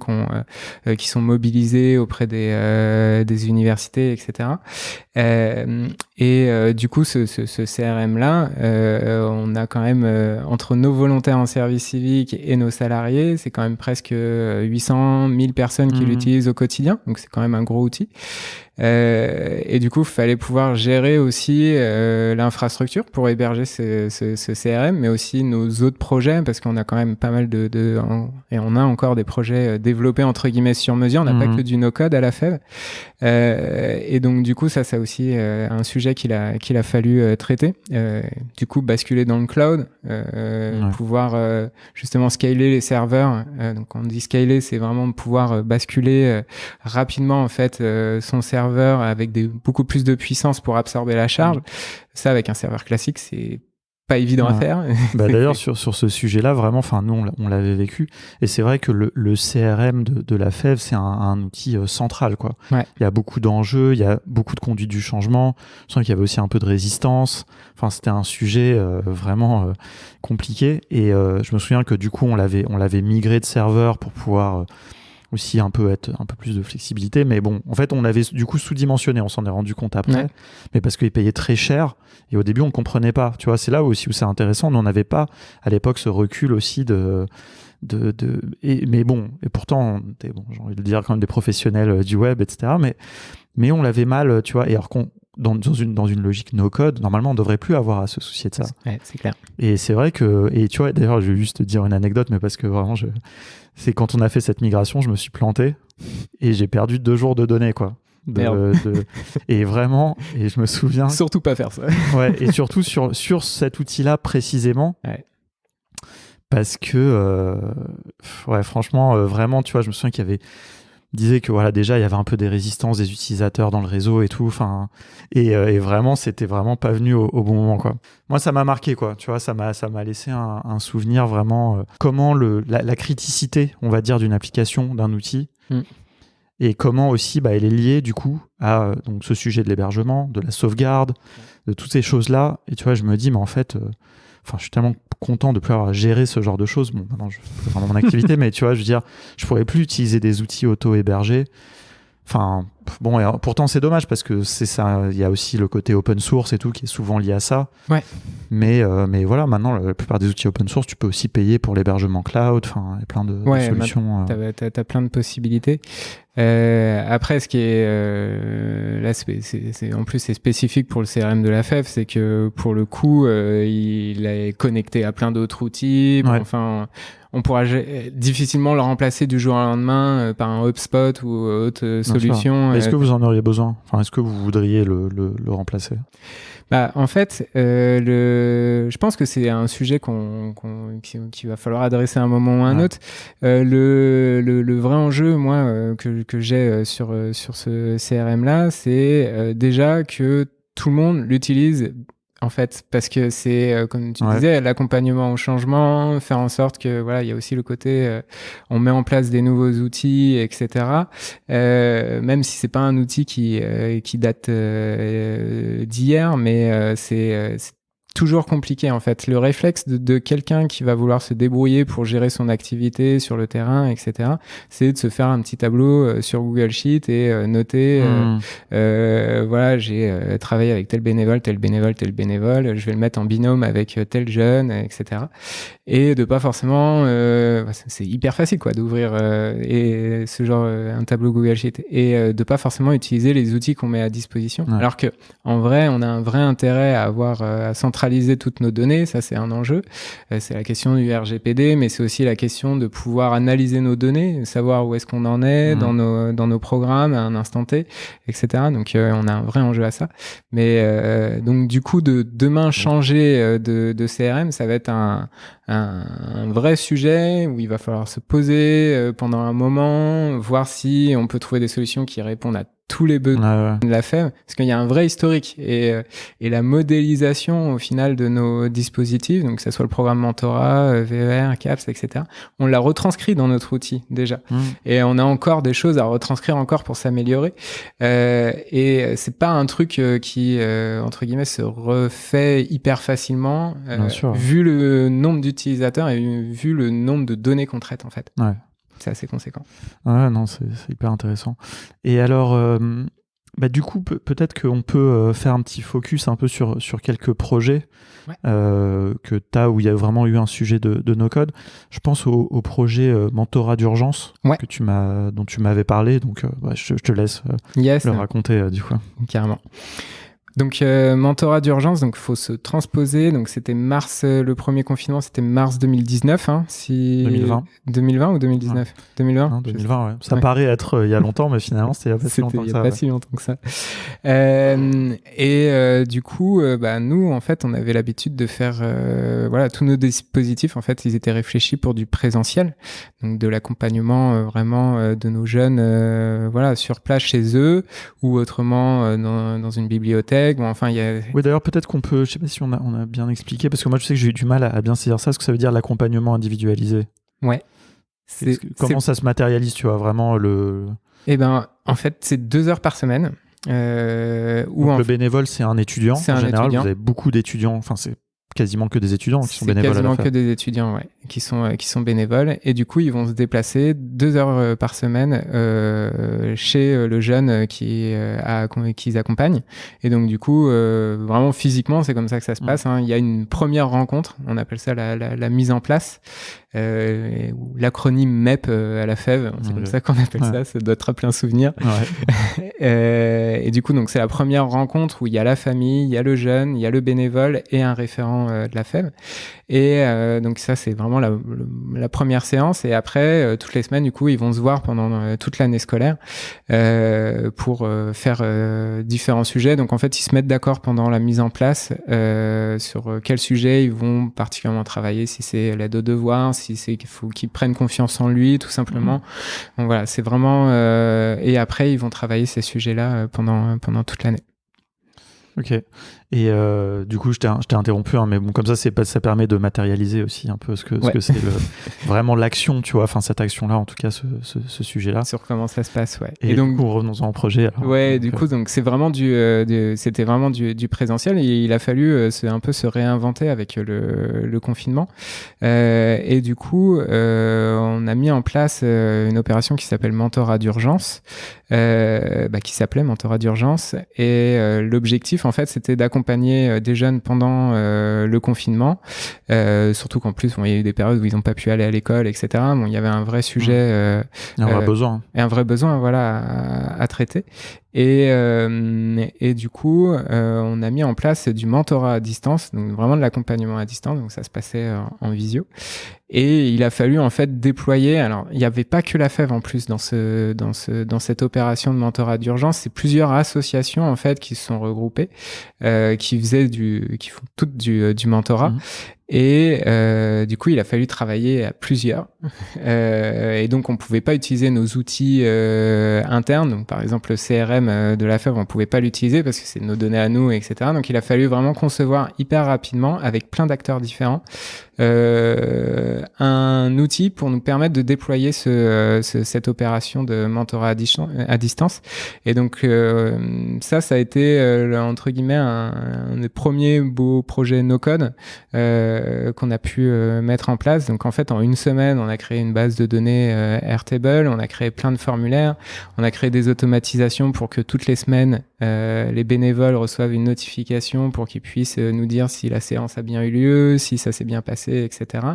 qui sont mobilisées auprès des universités, etc. Du coup ce CRM là on a quand même entre nos volontaires en service civique et nos salariés, c'est quand même presque 800 000 personnes qui l'utilisent au quotidien, donc c'est quand même un gros outil. Et du coup, il fallait pouvoir gérer aussi l'infrastructure pour héberger ce CRM, mais aussi nos autres projets, parce qu'on a quand même pas mal et on a encore des projets développés entre guillemets sur mesure. On n'a pas que du no-code à la FEV. Et donc, du coup, ça aussi un sujet qu'il a fallu traiter. Du coup, basculer dans le cloud, pouvoir justement scaler les serveurs. Donc, quand on dit scaler, c'est vraiment pouvoir basculer rapidement en fait son serveur avec beaucoup plus de puissance pour absorber la charge. Ça, avec un serveur classique, c'est pas évident à faire. D'ailleurs, sur ce sujet-là, vraiment, nous, on l'avait vécu. Et c'est vrai que le CRM de la FEV, c'est un outil central, quoi. Ouais. Il y a beaucoup d'enjeux, il y a beaucoup de conduite du changement. Je sens qu'il y avait aussi un peu de résistance. C'était un sujet vraiment compliqué. Et je me souviens que du coup, on l'avait migré de serveur pour pouvoir aussi être un peu plus de flexibilité, mais bon, en fait on avait du coup sous-dimensionné, on s'en est rendu compte après, mais parce qu'ils payaient très cher et au début on comprenait pas, tu vois, c'est là aussi où c'est intéressant, mais on n'avait pas à l'époque ce recul aussi mais bon, et pourtant on était, j'ai envie de dire quand même des professionnels du web, etc., mais on l'avait mal, tu vois, et alors dans une logique no-code, normalement, on devrait plus avoir à se soucier de ça. Ouais, c'est clair. Et c'est vrai que, et tu vois, d'ailleurs, je vais juste te dire une anecdote, mais parce que vraiment, c'est quand on a fait cette migration, je me suis planté et j'ai perdu 2 jours de données, quoi. Et vraiment, et je me souviens. Surtout pas faire ça. Ouais, et surtout sur cet outil-là précisément. Ouais. Parce que, franchement, vraiment, tu vois, je me souviens qu'il y avait. Disait que voilà, déjà il y avait un peu des résistances des utilisateurs dans le réseau et tout, et vraiment c'était vraiment pas venu au bon moment, quoi. Moi ça m'a marqué, quoi, tu vois, ça m'a laissé un souvenir vraiment comment la criticité, on va dire, d'une application, d'un outil, et comment aussi elle est liée du coup à donc ce sujet de l'hébergement, de la sauvegarde, de toutes ces choses là, et tu vois, je me dis mais en fait je suis tellement content de pouvoir gérer ce genre de choses. Bon, maintenant, je fais vraiment mon activité, mais tu vois, je veux dire, je pourrais plus utiliser des outils auto-hébergés. Bon, et pourtant, c'est dommage parce que c'est ça. Il y a aussi le côté open source et tout qui est souvent lié à ça. Ouais. Mais voilà, maintenant, la plupart des outils open source, tu peux aussi payer pour l'hébergement cloud. Il y a plein de solutions. T'as plein de possibilités. Après, ce qui est là, en plus c'est spécifique pour le CRM de la FEV, c'est que pour le coup, il est connecté à plein d'autres outils. On pourra difficilement le remplacer du jour au lendemain par un HubSpot ou autre solution. Est-ce que vous en auriez besoin ? Est-ce que vous voudriez le remplacer ? En fait, je pense que c'est un sujet qu'il va falloir adresser à un moment ou à un autre. Le vrai enjeu, moi, que j'ai sur ce CRM-là, c'est déjà que tout le monde l'utilise. En fait, parce que c'est, comme tu disais, l'accompagnement au changement, faire en sorte que, voilà, il y a aussi le côté, on met en place des nouveaux outils, etc. Même si c'est pas un outil qui date d'hier, mais c'est toujours compliqué en fait. Le réflexe de quelqu'un qui va vouloir se débrouiller pour gérer son activité sur le terrain, etc., c'est de se faire un petit tableau sur Google Sheet et noter voilà, j'ai travaillé avec tel bénévole, je vais le mettre en binôme avec tel jeune, etc. Et de pas forcément c'est hyper facile quoi d'ouvrir et ce genre un tableau Google Sheet et de pas forcément utiliser les outils qu'on met à disposition. Alors que en vrai, on a un vrai intérêt à avoir à centraliser toutes nos données, ça c'est un enjeu. C'est la question du RGPD, mais c'est aussi la question de pouvoir analyser nos données, savoir où est-ce qu'on en est dans nos programmes à un instant T, etc. Donc on a un vrai enjeu à ça. Mais donc du coup, de demain changer de CRM, ça va être un vrai sujet où il va falloir se poser pendant un moment, voir si on peut trouver des solutions qui répondent à tous les besoins de la FEV, parce qu'il y a un vrai historique et la modélisation au final de nos dispositifs, donc que ce soit le programme Mentorat, VER, CAPS, etc., on l'a retranscrit dans notre outil déjà. Et on a encore des choses à retranscrire encore pour s'améliorer. Et c'est pas un truc qui, entre guillemets, se refait hyper facilement, vu le nombre d'utilisateurs et vu le nombre de données qu'on traite en fait. Ouais. C'est assez conséquent. Ouais, non, c'est hyper intéressant. Et alors, Du coup, peut-être qu'on peut faire un petit focus un peu sur quelques projets que tu as où il y a vraiment eu un sujet de no-code. Je pense au projet mentorat d'urgence dont tu m'avais parlé. Donc, je te laisse le raconter du coup. Carrément. Donc, mentorat d'urgence, donc il faut se transposer. Donc, c'était le premier confinement, c'était mars 2019. 2020 ou 2019 ouais. 2020 Non, 2020, ouais. Ça paraît être il y a longtemps, mais finalement, c'était il n'y a pas si longtemps que ça. Du coup, nous, en fait, on avait l'habitude de faire... tous nos dispositifs, en fait, ils étaient réfléchis pour du présentiel. Donc, de l'accompagnement vraiment de nos jeunes sur place chez eux ou autrement dans une bibliothèque. Oui, d'ailleurs, peut-être qu'on peut, je sais pas si on a bien expliqué, parce que moi, je sais que j'ai eu du mal à bien saisir ça, ce que ça veut dire l'accompagnement individualisé. Ouais. Comment ça se matérialise, tu vois, vraiment en fait, c'est 2 heures par semaine. Le bénévole, c'est un étudiant. En général, vous avez beaucoup d'étudiants, enfin, c'est quasiment que des étudiants qui sont bénévoles. C'est quasiment que des étudiants, qui sont bénévoles. Et du coup, ils vont se déplacer 2 heures par semaine chez le jeune qu'ils accompagnent. Et donc, du coup, vraiment physiquement, c'est comme ça que ça se passe. Il y a une première rencontre, on appelle ça la mise en place. L'acronyme MEP à la FEV, c'est comme ça qu'on appelle ça doit te rappeler un souvenir. Et du coup, donc c'est la première rencontre où il y a la famille, il y a le jeune, il y a le bénévole et un référent de la FEV. Et donc ça, c'est vraiment la première séance. Et après, toutes les semaines, du coup, ils vont se voir pendant toute l'année scolaire pour faire différents sujets. Donc en fait, ils se mettent d'accord pendant la mise en place sur quel sujet ils vont particulièrement travailler, si c'est l'aide aux devoirs, si c'est qu'il faut qu'ils prennent confiance en lui, tout simplement. Donc voilà, c'est vraiment... et après, ils vont travailler ces sujets-là pendant toute l'année. Ok. Et du coup, je t'ai interrompu, mais bon, comme ça permet de matérialiser aussi un peu ce que c'est vraiment l'action, tu vois, enfin cette action-là, en tout cas, ce sujet-là. Sur comment ça se passe, Et donc, du coup, revenons-en au projet. Alors, donc c'est vraiment c'était vraiment du présentiel et il a fallu un peu se réinventer avec le confinement. Et du coup, on a mis en place une opération qui s'appelle mentorat d'urgence, qui s'appelait mentorat d'urgence. Et l'objectif, en fait, c'était d'accompagner des jeunes pendant le confinement, surtout qu'en plus il y a eu des périodes où ils n'ont pas pu aller à l'école, etc. Bon, il y avait un vrai sujet, un vrai besoin, à traiter. Et du coup, on a mis en place du mentorat à distance, donc vraiment de l'accompagnement à distance, donc ça se passait en visio. Et il a fallu en fait déployer. Alors, il n'y avait pas que la FEV en plus dans cette opération de mentorat d'urgence. C'est plusieurs associations en fait qui se sont regroupées, qui font toutes du mentorat. Et du coup, il a fallu travailler à plusieurs. Et donc, on pouvait pas utiliser nos outils internes. Donc, par exemple, le CRM de la FEV, on pouvait pas l'utiliser parce que c'est nos données à nous, etc. Donc, il a fallu vraiment concevoir hyper rapidement, avec plein d'acteurs différents, un outil pour nous permettre de déployer cette opération de mentorat à distance. Et donc, ça a été, entre guillemets, un des premiers beaux projets no-code qu'on a pu mettre en place. Donc en fait, en une semaine, on a créé une base de données Airtable, on a créé plein de formulaires, on a créé des automatisations pour que toutes les semaines, les bénévoles reçoivent une notification pour qu'ils puissent nous dire si la séance a bien eu lieu, si ça s'est bien passé, etc.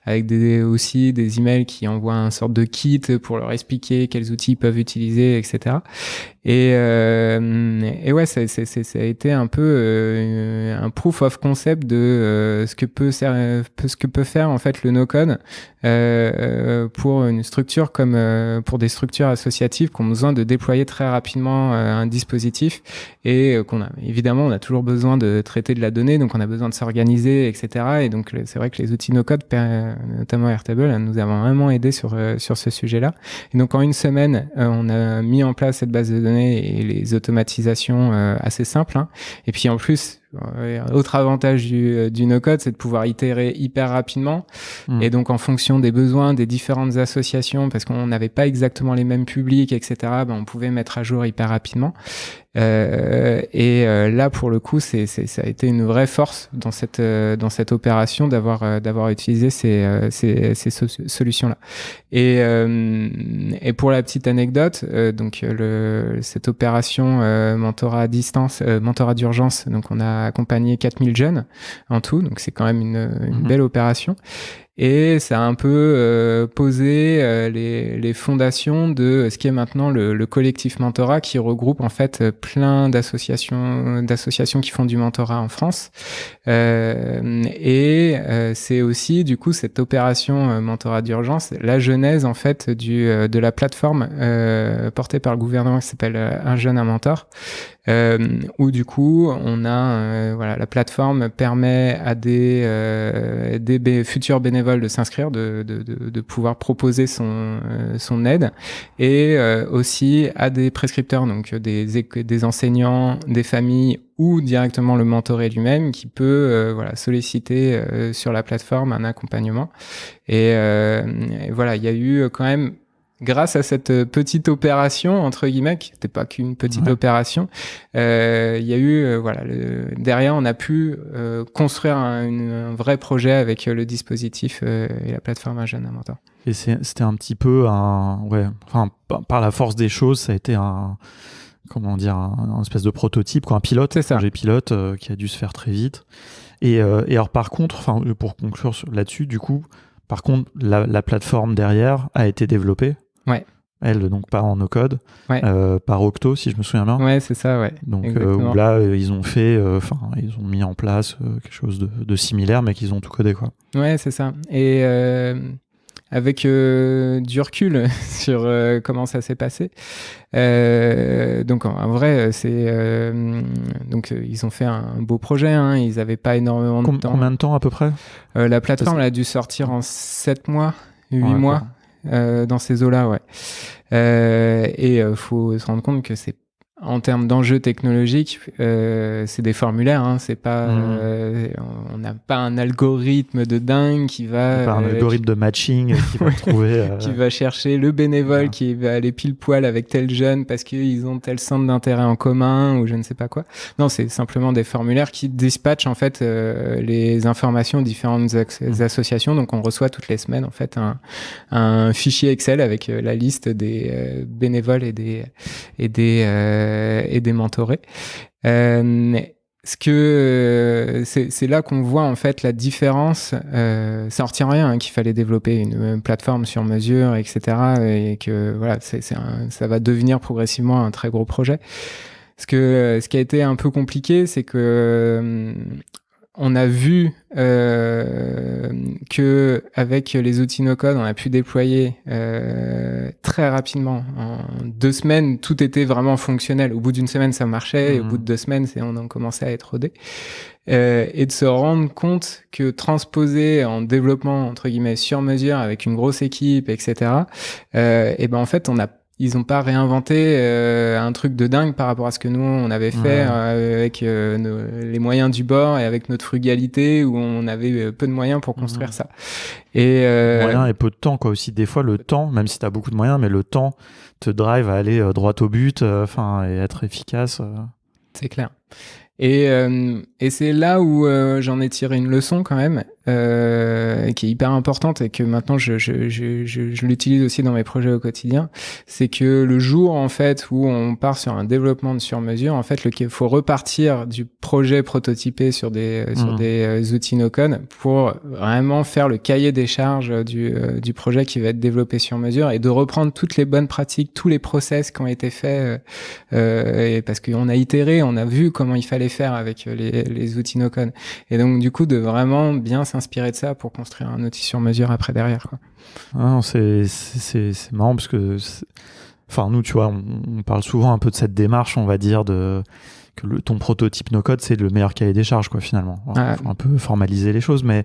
Avec aussi des emails qui envoient un sorte de kit pour leur expliquer quels outils ils peuvent utiliser, etc. Et ouais, ça a été un peu un proof of concept de ce que peut faire en fait le no-code pour une structure comme pour des structures associatives qui ont besoin de déployer très rapidement un dispositif et évidemment on a toujours besoin de traiter de la donnée, donc on a besoin de s'organiser, etc. Et donc c'est vrai que les outils no-code, notamment Airtable, nous avons vraiment aidé sur ce sujet-là. Et donc en une semaine, on a mis en place cette base de données et les automatisations assez simples. Et puis en plus, autre avantage du no-code, c'est de pouvoir itérer hyper rapidement. Et donc, en fonction des besoins des différentes associations, parce qu'on n'avait pas exactement les mêmes publics, etc., on pouvait mettre à jour hyper rapidement. Là, pour le coup, ça a été une vraie force dans cette opération d'avoir utilisé ces solutions-là. Et pour la petite anecdote, donc cette opération mentorat à distance, mentorat d'urgence, donc on a accompagné 4000 jeunes en tout, donc c'est quand même une belle opération. Et ça a un peu posé les fondations de ce qui est maintenant le collectif mentorat, qui regroupe en fait plein d'associations qui font du mentorat en France. C'est aussi du coup cette opération mentorat d'urgence, la genèse en fait de la plateforme portée par le gouvernement qui s'appelle Un jeune, un mentor. Où du coup on a la plateforme permet à des futurs bénévoles de s'inscrire, de pouvoir proposer son aide, et aussi à des prescripteurs, donc des enseignants, des familles ou directement le mentoré lui-même qui peut solliciter sur la plateforme un accompagnement. Et voilà, il y a eu quand même, grâce à cette petite opération, entre guillemets, qui n'était pas qu'une petite opération, il y a eu, derrière, on a pu construire un vrai projet avec le dispositif et la plateforme Un jeune, un mentor. Et c'était un petit peu par la force des choses, ça a été un espèce de prototype, un pilote, un projet pilote qui a dû se faire très vite. Et alors par contre, pour conclure là-dessus, du coup, par contre, la plateforme derrière a été développée. Ouais. Elle, donc pas en no-code, par Octo, si je me souviens bien. Ouais, c'est ça, ouais. Donc où là, ils ont fait, ils ont mis en place quelque chose de similaire, mais qu'ils ont tout codé, quoi. Ouais, c'est ça. Et avec du recul sur comment ça s'est passé. Donc en vrai, donc ils ont fait un beau projet. Ils n'avaient pas énormément de temps. Combien de temps à peu près? La plateforme elle a dû sortir en 7 mois, 8 mois. Dans ces eaux-là, ouais. Et faut se rendre compte que c'est, en termes d'enjeux technologiques, c'est des formulaires, c'est pas, on n'a pas un algorithme de dingue qui va, pas un algorithme de matching qui va trouver, qui va chercher le bénévole qui va aller pile poil avec tel jeune parce qu'ils ont tel centre d'intérêt en commun ou je ne sais pas quoi. Non, c'est simplement des formulaires qui dispatchent en fait les informations aux différentes associations. Donc on reçoit toutes les semaines en fait un fichier Excel avec la liste des bénévoles et des mentorés. C'est là qu'on voit en fait la différence. Ça en retient rien qu'il fallait développer une plateforme sur mesure, etc. Et que voilà, ça va devenir progressivement un très gros projet. Ce qui a été un peu compliqué, c'est que on a vu que avec les outils no-code, on a pu déployer très rapidement. En 2 semaines, tout était vraiment fonctionnel. Au bout d'1 semaine, ça marchait. Et au bout de 2 semaines, on en commençait à être rodé. Et de se rendre compte que transposer en développement, entre guillemets, sur mesure, avec une grosse équipe, etc., en fait, ils n'ont pas réinventé un truc de dingue par rapport à ce que nous, on avait fait avec les moyens du bord et avec notre frugalité où on avait peu de moyens pour construire ça. Et moyens et peu de temps, quoi, aussi. Des fois, le temps, même si tu as beaucoup de moyens, mais le temps te drive à aller droit au but et être efficace. C'est clair. Et c'est là où j'en ai tiré une leçon quand même, qui est hyper importante et que maintenant je l'utilise aussi dans mes projets au quotidien. C'est que le jour en fait où on part sur un développement de sur-mesure, en fait, il faut repartir du projet prototypé sur des outils no-code pour vraiment faire le cahier des charges du projet qui va être développé sur mesure et de reprendre toutes les bonnes pratiques, tous les process qui ont été faits, et parce qu'on a itéré, on a vu comment il fallait faire avec les outils no-code. Et donc, du coup, de vraiment bien s'inspirer de ça pour construire un outil sur mesure après derrière, quoi. Ah, c'est marrant parce que, nous, tu vois, on parle souvent un peu de cette démarche, on va dire, ton prototype no-code, c'est le meilleur cahier des charges, quoi, finalement. Il faut un peu formaliser les choses, mais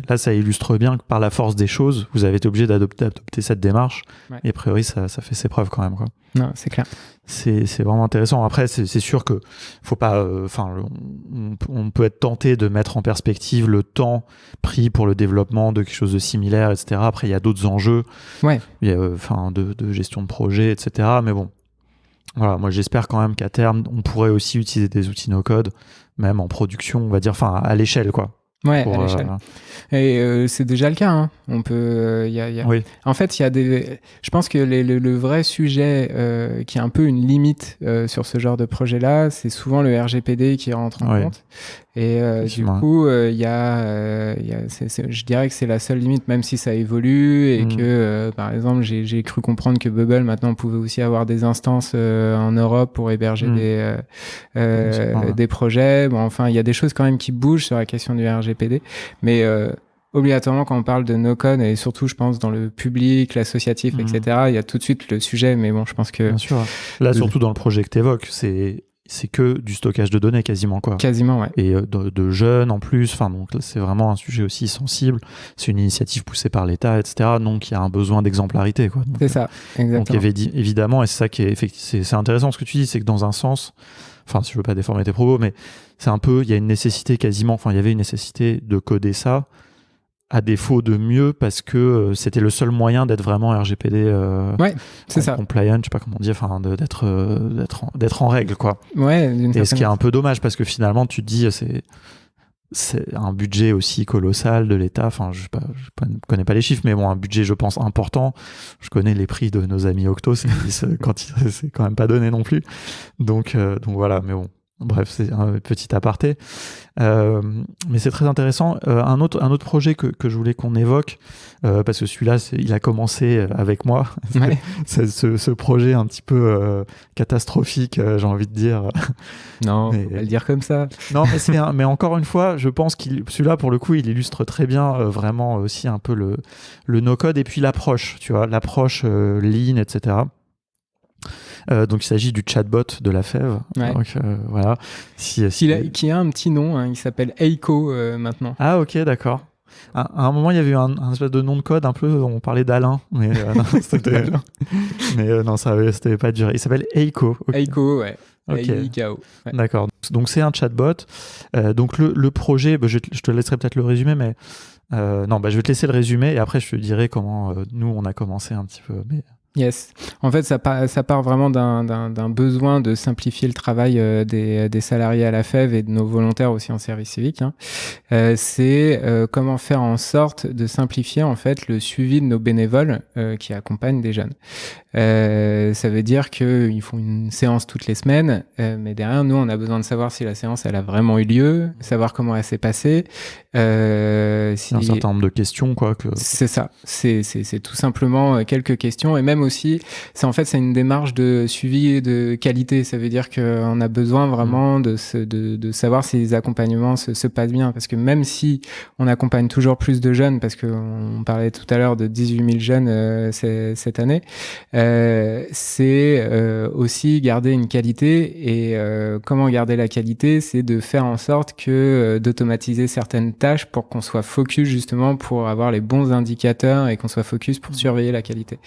là, ça illustre bien que par la force des choses, vous avez été obligé d'adopter cette démarche. Et a priori, ça fait ses preuves quand même, quoi. Non, c'est clair. C'est vraiment intéressant. Après, c'est sûr que faut pas. On peut être tenté de mettre en perspective le temps pris pour le développement de quelque chose de similaire, etc. Après, il y a d'autres enjeux. Il y a de gestion de projet, etc. Mais bon, voilà. Moi, j'espère quand même qu'à terme, on pourrait aussi utiliser des outils no-code, même en production, on va dire, à l'échelle, quoi. Ouais, à l'échelle. Et c'est déjà le cas. Hein. On peut. Oui. En fait, il y a des. Je pense que le vrai sujet qui est un peu une limite sur ce genre de projet-là, c'est souvent le RGPD qui rentre en compte. Et du coup, je dirais que c'est la seule limite, même si ça évolue et que, par exemple, j'ai cru comprendre que Bubble maintenant pouvait aussi avoir des instances en Europe pour héberger des projets. Bon, enfin, il y a des choses quand même qui bougent sur la question du RGPD, mais obligatoirement, quand on parle de no-code, et surtout, je pense, dans le public, l'associatif, etc., il y a tout de suite le sujet, mais bon, je pense que... Bien sûr. Là, surtout dans le projet que tu évoques, c'est que du stockage de données quasiment, quoi. Quasiment, ouais. Et de jeunes en plus, donc c'est vraiment un sujet aussi sensible. C'est une initiative poussée par l'État, etc. Donc il y a un besoin d'exemplarité, quoi. C'est ça, exactement. Donc évidemment, et c'est ça qui est c'est intéressant ce que tu dis, c'est que dans un sens, si je veux pas déformer tes propos, mais c'est un peu, il y a une nécessité quasiment, il y avait une nécessité de coder ça à défaut de mieux parce que c'était le seul moyen d'être vraiment RGPD c'est ça. Compliant, je sais pas comment dire, d'être en règle, quoi. Et ce qui est un peu dommage parce que finalement tu te dis c'est un budget aussi colossal de l'État, je connais pas les chiffres, mais bon, un budget je pense important. Je connais les prix de nos amis Octo, c'est quand même pas donné non plus. Donc voilà, mais bon. Bref, c'est un petit aparté. Mais c'est très intéressant. Un autre projet que je voulais qu'on évoque, parce que celui-là, il a commencé avec moi. Ce projet un petit peu catastrophique, j'ai envie de dire. Non, on va le dire comme ça. Non, mais encore une fois, je pense que celui-là, pour le coup, il illustre très bien vraiment aussi un peu le no-code et puis l'approche, tu vois, l'approche lean, etc. Donc il s'agit du chatbot de la Fève. Donc voilà. Qui a un petit nom, hein, il s'appelle Eiko maintenant. Ah ok, d'accord. À un moment il y avait eu un espèce de nom de code un peu, on parlait d'Alain, mais non, ça c'était pas duré. Il s'appelle Eiko. Okay. Eiko, ouais. Okay. D'accord. Donc c'est un chatbot. Donc le projet, je te laisserai peut-être le résumer, mais je vais te laisser le résumer et après je te dirai comment nous on a commencé un petit peu. Mais... Yes. En fait, ça part vraiment d'un besoin de simplifier le travail des salariés à la Fève et de nos volontaires aussi en service civique. Hein. C'est comment faire en sorte de simplifier en fait le suivi de nos bénévoles qui accompagnent des jeunes. Ça veut dire qu'ils font une séance toutes les semaines, mais derrière nous, on a besoin de savoir si la séance elle a vraiment eu lieu, savoir comment elle s'est passée. Un certain nombre de questions, quoi. C'est ça. C'est tout simplement quelques questions et même aussi, c'est une démarche de suivi et de qualité. Ça veut dire qu'on a besoin vraiment de savoir si les accompagnements se passent bien, parce que même si on accompagne toujours plus de jeunes, parce qu'on parlait tout à l'heure de 18 000 jeunes cette année, c'est aussi garder une qualité. Et comment garder la qualité, c'est de faire en sorte d'automatiser certaines tâches pour qu'on soit focus justement pour avoir les bons indicateurs et qu'on soit focus pour surveiller la qualité.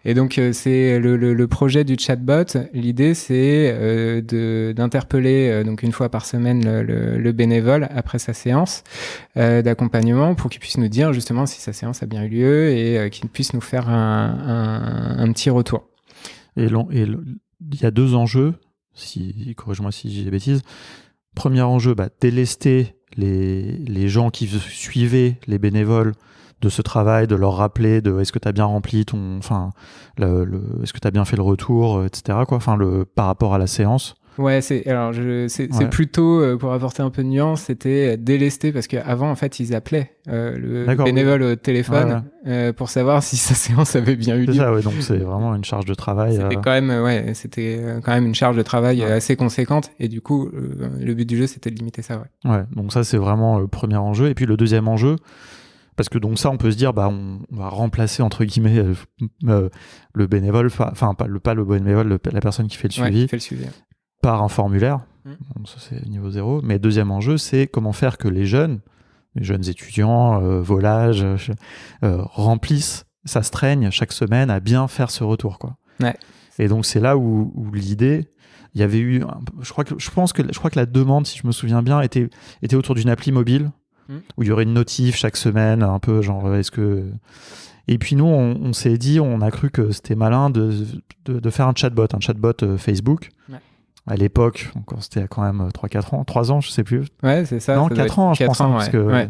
Et donc c'est le projet du chatbot. L'idée c'est d'interpeller donc une fois par semaine le bénévole après sa séance d'accompagnement pour qu'il puisse nous dire justement si sa séance a bien eu lieu et qu'il puisse nous faire un petit retour. Et il y a deux enjeux, corrige-moi si j'ai des bêtises. Premier enjeu, délester les gens qui suivaient les bénévoles de ce travail, de leur rappeler de est-ce que tu as bien rempli est-ce que tu as bien fait le retour, etc. Par rapport à la séance. Ouais, c'est plutôt, pour apporter un peu de nuance, c'était délester, parce qu'avant, en fait, ils appelaient le bénévole au téléphone pour savoir si sa séance avait bien eu lieu. C'est ça, ouais, donc c'est vraiment une charge de travail. C'était quand même une charge de travail assez conséquente, et du coup, le but du jeu, c'était de limiter ça. Ouais, donc ça, c'est vraiment le premier enjeu. Et puis le deuxième enjeu, parce que donc ça, on peut se dire, on va remplacer entre guillemets le bénévole, pas le bénévole, la personne qui fait le suivi. Qui fait le suivi. par un formulaire. Donc ça, c'est niveau 0. Mais deuxième enjeu, c'est comment faire que les jeunes étudiants, volages, remplissent, s'astreignent chaque semaine à bien faire ce retour, quoi. Ouais. Et donc c'est là où l'idée, il y avait eu, je crois que la demande, si je me souviens bien, était autour d'une appli mobile où il y aurait une notif chaque semaine, un peu genre est-ce que. Et puis nous, on s'est dit, on a cru que c'était malin de faire un chatbot Facebook. Ouais. À l'époque, encore c'était quand même 3-4 ans, 3 ans, je sais plus. Ouais, c'est ça. Non, 4 ans, je pense, ans, parce que. Ouais.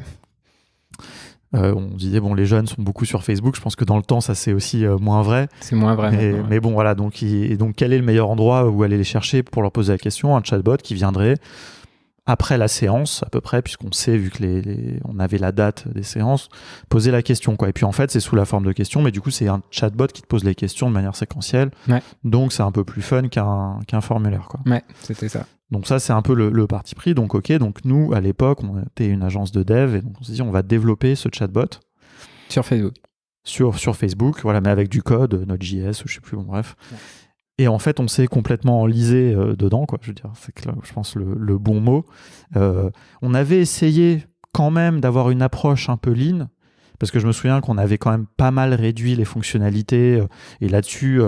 On disait bon, les jeunes sont beaucoup sur Facebook. Je pense que dans le temps ça c'est aussi moins vrai. C'est moins vrai. Mais bon voilà, donc quel est le meilleur endroit où aller les chercher pour leur poser la question? Un chatbot qui viendrait après la séance à peu près, puisqu'on sait, vu que on avait la date des séances, poser la question, quoi. Et puis en fait c'est sous la forme de questions, mais du coup c'est un chatbot qui te pose les questions de manière séquentielle. Ouais. Donc c'est un peu plus fun qu'un formulaire, quoi. Ouais, c'était ça. Donc ça, c'est un peu le parti pris. Donc ok, donc nous, à l'époque, on était une agence de dev et donc on s'est dit, on va développer ce chatbot. Sur Facebook. Sur Facebook, voilà, mais avec du code, Node.js ou je sais plus, bon, bref. Ouais. Et en fait, on s'est complètement enlisé dedans, quoi. Je veux dire, c'est que, je pense le bon mot. On avait essayé quand même d'avoir une approche un peu lean, parce que je me souviens qu'on avait quand même pas mal réduit les fonctionnalités et là-dessus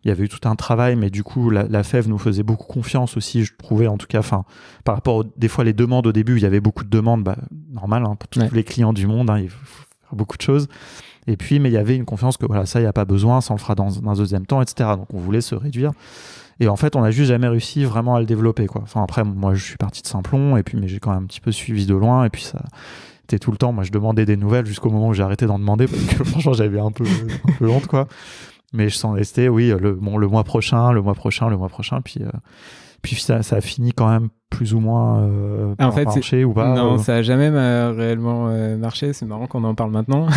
il y avait eu tout un travail, mais du coup la FEV nous faisait beaucoup confiance aussi, je trouvais, en tout cas, par rapport des fois les demandes au début, il y avait beaucoup de demandes, normal, hein, pour tous les clients du monde, hein, il faut faire beaucoup de choses, et puis mais il y avait une confiance que voilà, ça il n'y a pas besoin, ça on le fera dans un deuxième temps, etc. Donc on voulait se réduire. Et en fait, on n'a juste jamais réussi vraiment à le développer, quoi. Enfin, après, moi, je suis parti de Simplon, et puis, mais j'ai quand même un petit peu suivi de loin, et puis ça, c'était tout le temps. Moi, je demandais des nouvelles jusqu'au moment où j'ai arrêté d'en demander, parce que franchement, j'avais un peu honte, quoi. Mais je sens rester, oui, le mois prochain, puis ça a fini quand même plus ou moins en fait, marcher ou pas. Non, ça a jamais réellement marché. C'est marrant qu'on en parle maintenant.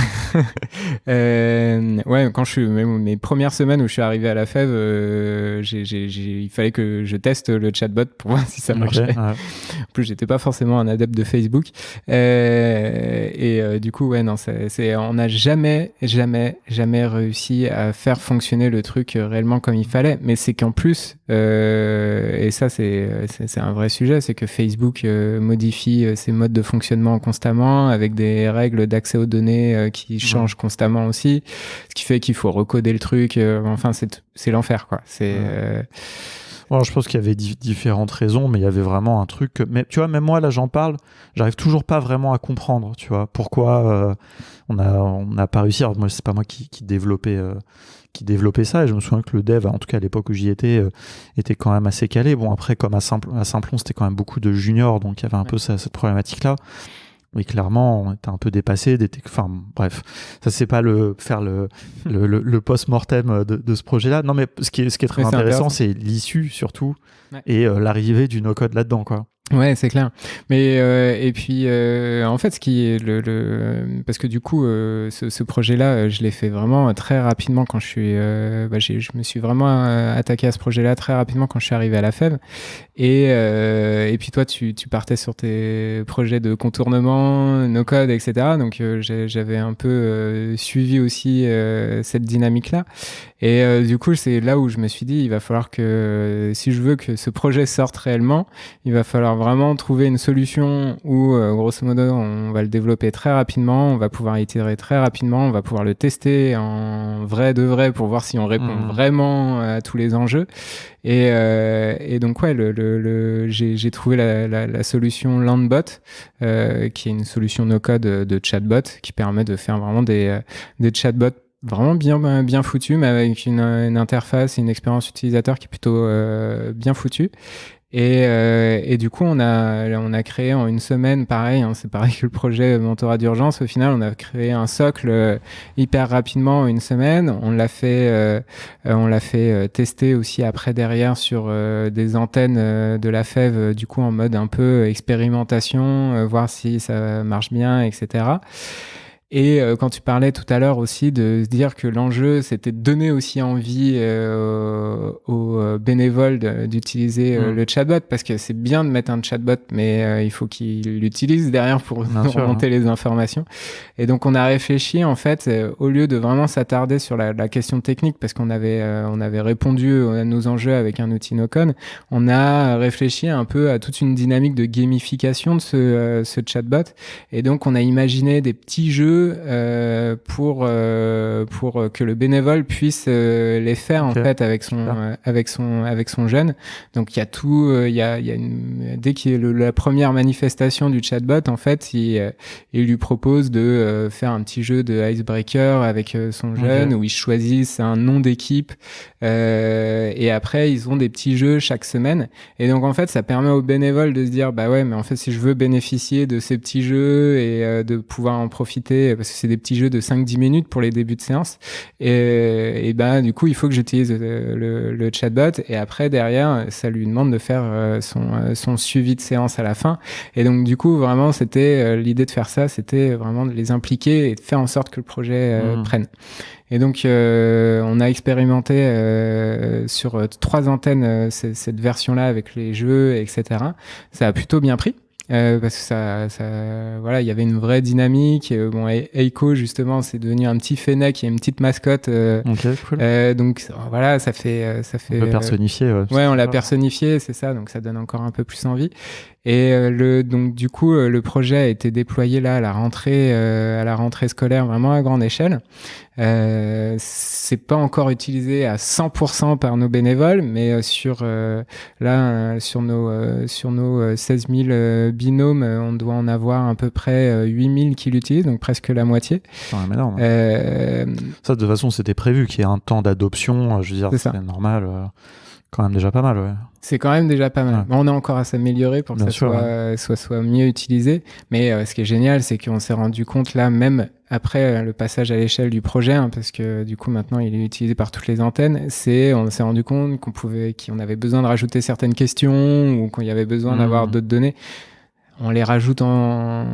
Ouais, quand mes premières semaines où je suis arrivé à la FEV, il fallait que je teste le chatbot pour voir si ça marchait. Okay, ouais. En plus, j'étais pas forcément un adepte de Facebook. Du coup, ouais, non, on n'a jamais réussi à faire fonctionner le truc réellement comme il fallait. Mais c'est qu'en plus, et ça, c'est un vrai sujet, c'est que Facebook modifie ses modes de fonctionnement constamment avec des règles d'accès aux données qui changent constamment aussi, ce qui fait qu'il faut recoder le truc. Enfin, c'est l'enfer, quoi. Bon, je pense qu'il y avait différentes raisons, mais il y avait vraiment un truc. Mais tu vois, même moi, là, j'en parle, j'arrive toujours pas vraiment à comprendre, tu vois, pourquoi on n'a pas réussi. Alors, moi, c'est pas moi qui développait ça, et je me souviens que le dev, en tout cas à l'époque où j'y était quand même assez calé. Bon, après, comme à Simplon, c'était quand même beaucoup de juniors, donc il y avait un peu cette problématique-là. Oui, clairement, on était un peu dépassé. Enfin, bref, ça c'est pas faire le post-mortem de ce projet-là. Non, mais ce qui est très intéressant, c'est l'issue surtout, et l'arrivée du no-code là-dedans, quoi. Ouais, c'est clair. Mais et puis en fait, ce qui est parce que du coup, ce projet-là, je l'ai fait vraiment très rapidement quand je me suis vraiment attaqué à ce projet-là très rapidement quand je suis arrivé à la FEV. Et puis toi, tu partais sur tes projets de contournement, no code, etc. Donc j'avais un peu suivi aussi cette dynamique-là. Et du coup, c'est là où je me suis dit, il va falloir que si je veux que ce projet sorte réellement, il va falloir vraiment trouver une solution où, grosso modo, on va le développer très rapidement, on va pouvoir itérer très rapidement, on va pouvoir le tester en vrai de vrai pour voir si on répond vraiment à tous les enjeux. Et donc, ouais, j'ai trouvé la solution Landbot, qui est une solution no-code de chatbot qui permet de faire vraiment des chatbots vraiment bien foutu, mais avec une interface et une expérience utilisateur qui est plutôt bien foutue. Et du coup, on a créé en une semaine, pareil, hein, c'est pareil que le projet mentorat d'urgence. Au final, on a créé un socle hyper rapidement en une semaine. On l'a fait tester aussi après derrière sur des antennes de la FEV, du coup en mode un peu expérimentation, voir si ça marche bien, etc. Et quand tu parlais tout à l'heure aussi de se dire que l'enjeu, c'était de donner aussi envie aux bénévoles d'utiliser le chatbot, parce que c'est bien de mettre un chatbot, mais il faut qu'il l'utilise derrière pour remonter les informations. Et donc, on a réfléchi, en fait, au lieu de vraiment s'attarder sur la question technique, parce qu'on avait répondu à nos enjeux avec un outil no-code, on a réfléchi un peu à toute une dynamique de gamification de ce chatbot. Et donc, on a imaginé des petits jeux pour que le bénévole puisse les faire en fait avec son jeune. Donc il y a tout, dès qu'il y a la première manifestation du chatbot, en fait, il lui propose de faire un petit jeu de icebreaker avec son jeune où ils choisissent un nom d'équipe et après ils ont des petits jeux chaque semaine. Et donc en fait, ça permet aux bénévoles de se dire bah ouais, mais en fait si je veux bénéficier de ces petits jeux et de pouvoir en profiter, parce que c'est des petits jeux de 5-10 minutes pour les débuts de séance, et ben du coup il faut que j'utilise le chatbot, et après derrière ça lui demande de faire son suivi de séance à la fin. Et donc du coup vraiment c'était l'idée de faire ça, c'était vraiment de les impliquer et de faire en sorte que le projet prenne. Et donc, on a expérimenté sur 3 antennes cette version-là avec les jeux, etc. Ça a plutôt bien pris. Parce que voilà, il y avait une vraie dynamique. Bon, Eiko, justement, c'est devenu un petit fennec, il y a une petite mascotte. Cool. Donc voilà, ça fait. On peut personnifier. Ouais, on l'a personnifié, c'est ça. Donc ça donne encore un peu plus envie. Et donc du coup, le projet a été déployé là à la rentrée scolaire, vraiment à grande échelle. C'est pas encore utilisé à 100% par nos bénévoles, mais sur nos 16 000 binômes, on doit en avoir à peu près 8 000 qui l'utilisent, donc presque la moitié. Mais non. Ça, de toute façon, c'était prévu qu'il y ait un temps d'adoption. Je veux dire, c'est normal. Quand même déjà pas mal, ouais. C'est quand même déjà pas mal. Ouais. On a encore à s'améliorer pour que ça soit mieux utilisé. Mais ce qui est génial, c'est qu'on s'est rendu compte là, même après le passage à l'échelle du projet, parce que du coup maintenant il est utilisé par toutes les antennes, on s'est rendu compte qu'on avait besoin de rajouter certaines questions ou qu'il y avait besoin d'avoir d'autres données. On les rajoute en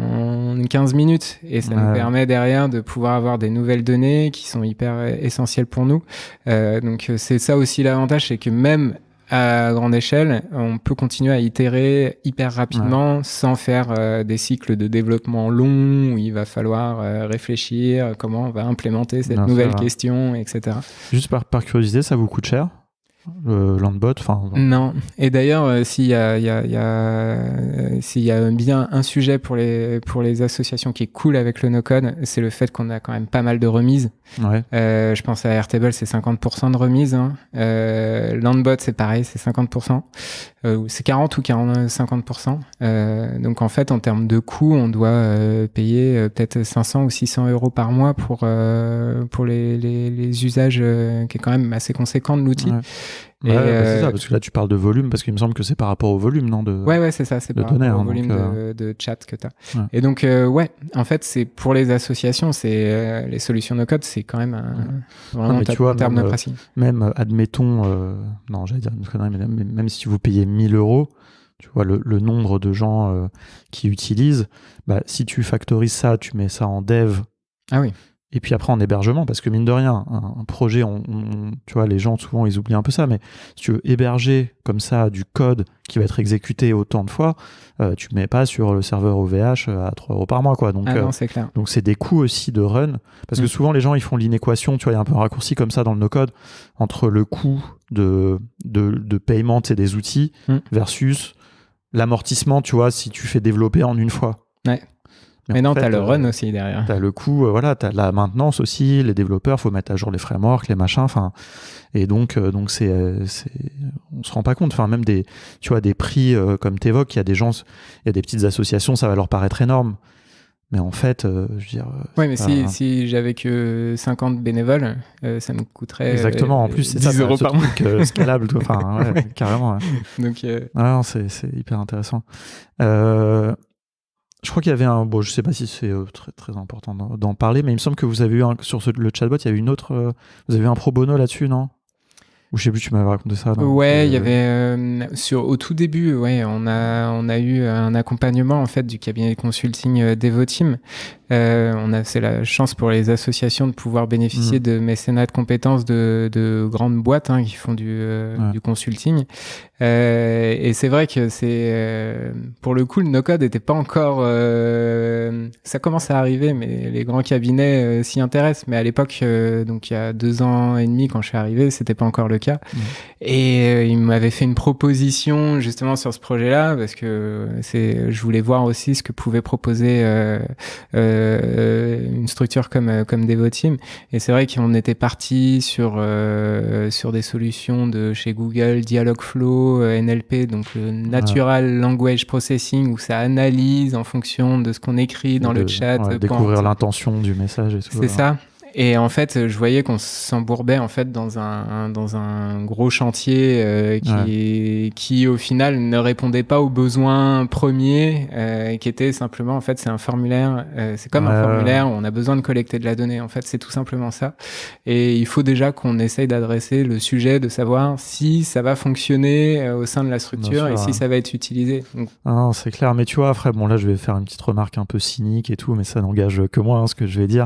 15 minutes et ça nous permet derrière de pouvoir avoir des nouvelles données qui sont hyper essentielles pour nous. Donc c'est ça aussi l'avantage, c'est que même à grande échelle, on peut continuer à itérer hyper rapidement sans faire des cycles de développement longs où il va falloir réfléchir comment on va implémenter cette nouvelle question, etc. Juste par curiosité, ça vous coûte cher ? Le Landbot, Non. Et d'ailleurs, s'il y a bien un sujet pour les associations qui est cool avec le no-code, c'est le fait qu'on a quand même pas mal de remises. Je pense à Airtable, c'est 50% de remise. Landbot, c'est pareil, c'est 50%. C'est 40 ou 50%. Donc en fait, en termes de coûts, on doit payer peut-être 500 ou 600 euros par mois pour les usages qui est quand même assez conséquent de l'outil. C'est ça, parce que là tu parles de volume, parce qu'il me semble que c'est par rapport au volume, non, Ouais, c'est ça, c'est par rapport au volume de chat que tu as. Et donc, en fait, c'est pour les associations, c'est les solutions no-code, c'est quand même vraiment en termes de pricing. Même, admettons, non, j'allais dire une connerie, mais même si vous payez 1 000 euros, tu vois, le nombre de gens qui utilisent, si tu factorises ça, tu mets ça en dev. Ah oui. Et puis après en hébergement, parce que mine de rien, un projet, tu vois, les gens souvent ils oublient un peu ça, mais si tu veux héberger comme ça du code qui va être exécuté autant de fois, tu mets pas sur le serveur OVH à 3 euros par mois, quoi. Donc, non, c'est clair. Donc c'est des coûts aussi de run, parce que souvent les gens ils font l'inéquation, tu vois, il y a un peu un raccourci comme ça dans le no-code, entre le coût de paiement des outils versus l'amortissement, tu vois, si tu fais développer en une fois. Ouais. Mais non, t'as le run aussi derrière. T'as le coût, t'as la maintenance aussi, les développeurs, faut mettre à jour les frameworks, les machins, et donc on se rend pas compte, même des prix comme t'évoques, il y a des petites associations, ça va leur paraître énorme. Mais en fait, je veux dire... Oui, mais si j'avais que 50 bénévoles, ça me coûterait exactement, en plus, c'est 10 euros par mois. Scalable, carrément. Donc, non, c'est hyper intéressant. Je crois qu'il y avait je sais pas si c'est très, très important d'en parler, mais il me semble que vous avez eu sur le chatbot, il y a eu une autre... vous avez eu un pro bono là-dessus, non ? Ou je sais plus, tu m'avais raconté ça. Non Ouais, il y avait au tout début, ouais, on a eu un accompagnement en fait du cabinet de consulting Devoteam. C'est la chance pour les associations de pouvoir bénéficier de mécénat de compétences de grandes boîtes qui font du consulting. Et c'est vrai que pour le coup, le no-code n'était pas encore. Ça commence à arriver, mais les grands cabinets s'y intéressent. Mais à l'époque, donc il y a 2 ans et demi quand je suis arrivé, c'était pas encore le cas. Et il m'avait fait une proposition justement sur ce projet-là parce que je voulais voir aussi ce que pouvait proposer une structure comme Devoteam. Et c'est vrai qu'on était parti sur des solutions de chez Google, Dialogflow, NLP, donc le Natural Language Processing, où ça analyse en fonction de ce qu'on écrit dans le chat. Découvrir l'intention du message et tout. C'est ça. Et en fait, je voyais qu'on s'embourbait en fait dans un gros chantier qui au final ne répondait pas aux besoins premiers, qui était simplement en fait c'est un formulaire, c'est comme un formulaire où on a besoin de collecter de la donnée. En fait, c'est tout simplement ça. Et il faut déjà qu'on essaye d'adresser le sujet, de savoir si ça va fonctionner au sein de la structure et si ça va être utilisé. Donc... Non, c'est clair. Mais tu vois, après, bon là, je vais faire une petite remarque un peu cynique et tout, mais ça n'engage que moi, ce que je vais dire.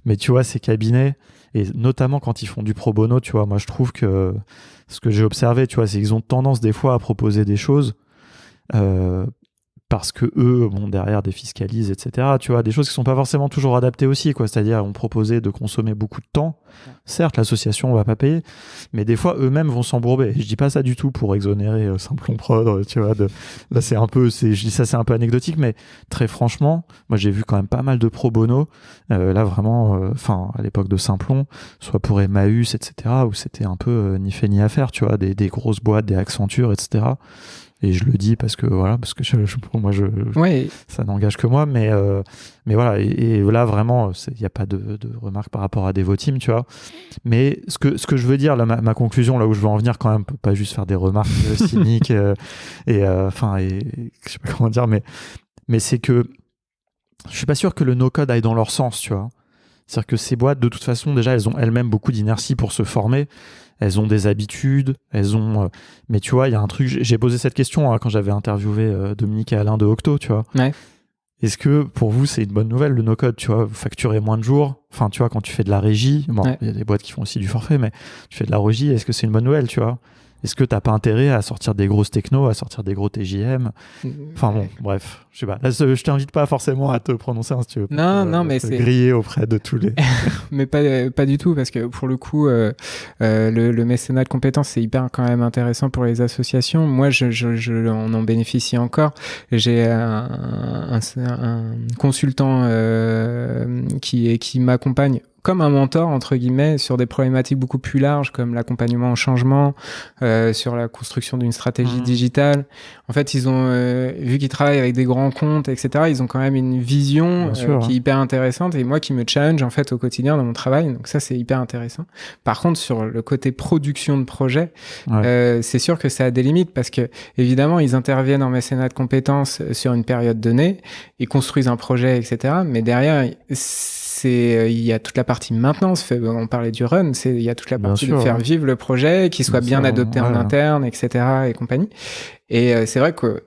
Mais tu vois, ces cabinets, et notamment quand ils font du pro bono, tu vois, moi je trouve que ce que j'ai observé, tu vois, c'est qu'ils ont tendance des fois à proposer des choses parce que eux, bon, derrière défiscalisent, etc. Tu vois, des choses qui sont pas forcément toujours adaptées aussi, quoi. C'est-à-dire, on proposait de consommer beaucoup de temps. Certes, l'association va pas payer, mais des fois, eux-mêmes vont s'embourber. Et je dis pas ça du tout pour exonérer Simplon Prod, tu vois. Là, je dis ça, c'est un peu anecdotique, mais très franchement, moi, j'ai vu quand même pas mal de pro bono. Là, vraiment, à l'époque de Simplon, soit pour Emmaüs, etc., où c'était un peu ni fait ni à faire, tu vois, des grosses boîtes, des Accenture, etc. Et je le dis parce que pour moi ça n'engage que moi, mais voilà, et là vraiment il n'y a pas de remarque par rapport à Devoteam, tu vois, mais ce que je veux dire là, ma conclusion, là où je veux en venir quand même, pas juste faire des remarques cyniques et je sais pas comment dire, mais c'est que je suis pas sûr que le no-code aille dans leur sens, tu vois. C'est-à-dire que ces boîtes, de toute façon, déjà, elles ont elles-mêmes beaucoup d'inertie pour se former. Elles ont des habitudes, mais tu vois, il y a un truc... J'ai posé cette question quand j'avais interviewé Dominique et Alain de Octo, tu vois. Ouais. Est-ce que, pour vous, c'est une bonne nouvelle, le no-code, tu vois, vous facturez moins de jours. Enfin, tu vois, quand tu fais de la régie, il y a des boîtes qui font aussi du forfait, mais tu fais de la régie, est-ce que c'est une bonne nouvelle, tu vois ? Est-ce que t'as pas intérêt à sortir des grosses technos, à sortir des gros TJM ? Enfin bon, bref, je sais pas. Là, je t'invite pas forcément à te prononcer si tu veux. Non, mais c'est griller auprès de tous les. Mais pas du tout, parce que pour le coup, le mécénat de compétences, c'est hyper quand même intéressant pour les associations. Moi, on en bénéficie encore. J'ai un consultant qui m'accompagne comme un mentor, entre guillemets, sur des problématiques beaucoup plus larges, comme l'accompagnement au changement, sur la construction d'une stratégie digitale. En fait, ils ont, vu qu'ils travaillent avec des grands comptes, etc., ils ont quand même une vision qui est hyper intéressante, et moi qui me challenge, en fait, au quotidien dans mon travail. Donc ça, c'est hyper intéressant. Par contre, sur le côté production de projet, c'est sûr que ça a des limites, parce que, évidemment, ils interviennent en mécénat de compétences sur une période donnée, ils construisent un projet, etc., mais derrière, il y a toute la partie maintenance, on parlait du run, il y a toute la partie de faire vivre le projet, qu'il soit bien adopté en interne, etc. et compagnie. Et c'est vrai que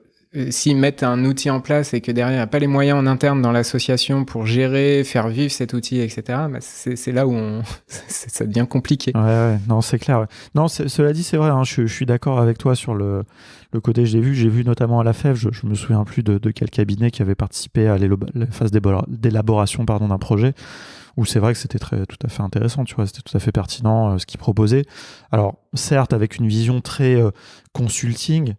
s'ils mettent un outil en place et que derrière il n'y a pas les moyens en interne dans l'association pour gérer, faire vivre cet outil, etc., bah c'est là où ça devient compliqué. Ouais, non, c'est clair. Ouais. Non, cela dit, c'est vrai, hein, je suis d'accord avec toi sur le côté, j'ai vu notamment à la FEV, je me souviens plus de quel cabinet qui avait participé à la phase d'élaboration d'un projet, où c'est vrai que c'était tout à fait intéressant, tu vois, c'était tout à fait pertinent ce qu'ils proposaient. Alors, certes, avec une vision très consulting,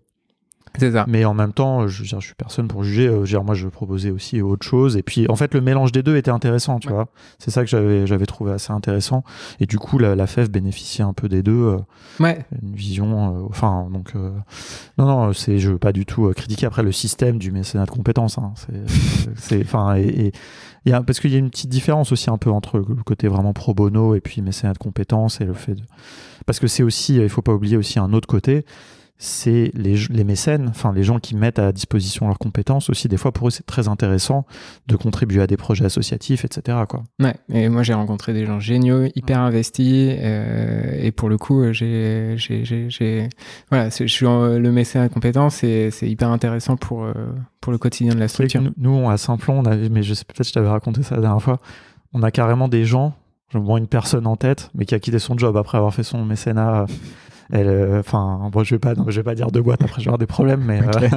c'est ça. Mais en même temps, je suis personne pour juger. Moi, je proposais aussi autre chose. Et puis, en fait, le mélange des deux était intéressant, tu vois. C'est ça que j'avais trouvé assez intéressant. Et du coup, la FEV bénéficiait un peu des deux. Une vision. Non, je veux pas du tout critiquer après le système du mécénat de compétences. Hein. Parce qu'il y a une petite différence aussi un peu entre le côté vraiment pro bono et puis mécénat de compétences et le fait de. Parce que c'est aussi, il faut pas oublier aussi un autre côté. c'est les mécènes, enfin les gens qui mettent à disposition leurs compétences aussi. Des fois, pour eux, c'est très intéressant de contribuer à des projets associatifs, etc., quoi. Ouais, et moi j'ai rencontré des gens géniaux, hyper investis, et pour le coup, voilà, je suis le mécène à compétences et c'est hyper intéressant pour le quotidien de la structure. Nous, à Simplon, mais je sais peut-être que je t'avais raconté ça la dernière fois, on a carrément des gens, je vois une personne en tête, mais qui a quitté son job après avoir fait son mécénat. Bon, je vais pas dire de boîte, après je vais avoir des problèmes, mais Okay.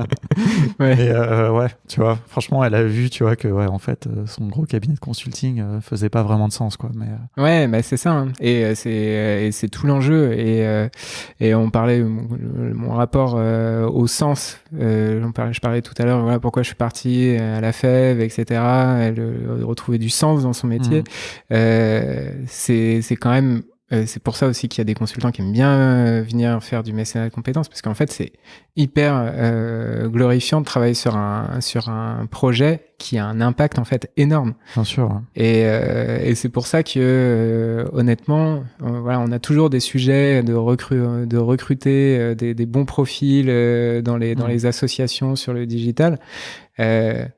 Ouais. mais ouais, tu vois, franchement, elle a vu, tu vois, que ouais, en fait, son gros cabinet de consulting faisait pas vraiment de sens, quoi. Mais ouais, bah c'est ça, hein. Et c'est tout l'enjeu. Et on parlait mon rapport au sens. Je parlais tout à l'heure, voilà pourquoi je suis parti à la FEV, etc. Retrouver du sens dans son métier. C'est quand même. C'est pour ça aussi qu'il y a des consultants qui aiment bien venir faire du mécénat de compétences, parce qu'en fait, c'est hyper glorifiant de travailler sur un projet qui a un impact en fait énorme. Bien sûr. Hein. Et c'est pour ça que honnêtement, voilà, on a toujours des sujets de recruter des bons profils dans les associations sur le digital.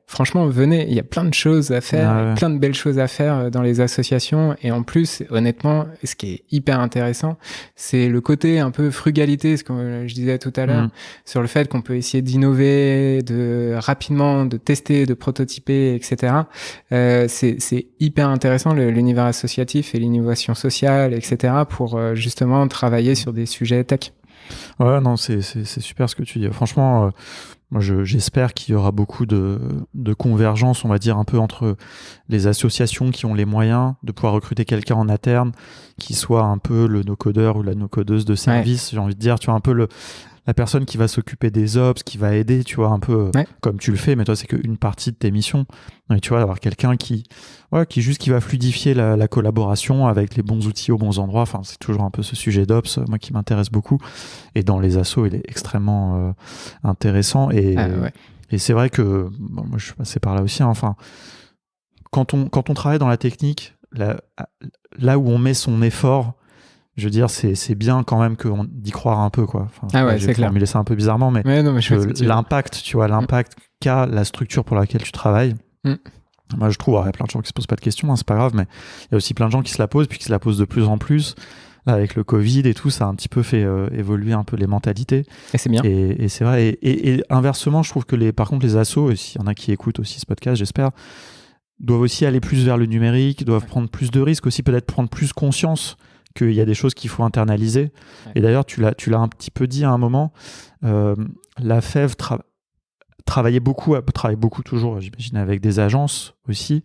Franchement, venez, il y a plein de choses à faire, plein de belles choses à faire dans les associations. Et en plus, honnêtement, ce qui est hyper intéressant, c'est le côté un peu frugalité, ce que je disais tout à l'heure, sur le fait qu'on peut essayer d'innover, rapidement, de tester, de prototyper, etc. C'est hyper intéressant l'univers associatif et l'innovation sociale, etc. pour justement travailler sur des sujets tech. Ouais, non, c'est super ce que tu dis. Franchement, moi, j'espère qu'il y aura beaucoup de convergence, on va dire, un peu entre les associations qui ont les moyens de pouvoir recruter quelqu'un en interne, qui soit un peu le no-codeur ou la no-codeuse de service, j'ai envie de dire, tu vois, un peu la personne qui va s'occuper des ops, qui va aider, tu vois, un peu comme tu le fais, mais toi, c'est qu'une partie de tes missions. Et tu vois, d'avoir quelqu'un qui va fluidifier la collaboration avec les bons outils aux bons endroits. Enfin, c'est toujours un peu ce sujet d'ops, moi, qui m'intéresse beaucoup. Et dans les assos, il est extrêmement intéressant. Et c'est vrai que, moi, je suis passé par là aussi. Hein, enfin, quand on travaille dans la technique, là où on met son effort, je veux dire, c'est bien quand même d'y croire un peu, quoi. Enfin, c'est clair. J'ai formulé ça un peu bizarrement, mais l'impact, tu vois, l'impact qu'a la structure pour laquelle tu travailles. Moi, je trouve, il y a plein de gens qui se posent pas de questions, hein, c'est pas grave, mais il y a aussi plein de gens qui se la posent, puis qui se la posent de plus en plus. Là, avec le Covid et tout, ça a un petit peu fait évoluer un peu les mentalités. Et c'est bien. Et c'est vrai. Et inversement, je trouve que par contre, les assos, s'il y en a qui écoutent aussi ce podcast, j'espère, doivent aussi aller plus vers le numérique, doivent prendre plus de risques aussi, peut-être prendre plus conscience qu'il y a des choses qu'il faut internaliser. Ouais. Et d'ailleurs, tu l'as un petit peu dit à un moment, la FEV travaille beaucoup toujours, j'imagine, avec des agences aussi,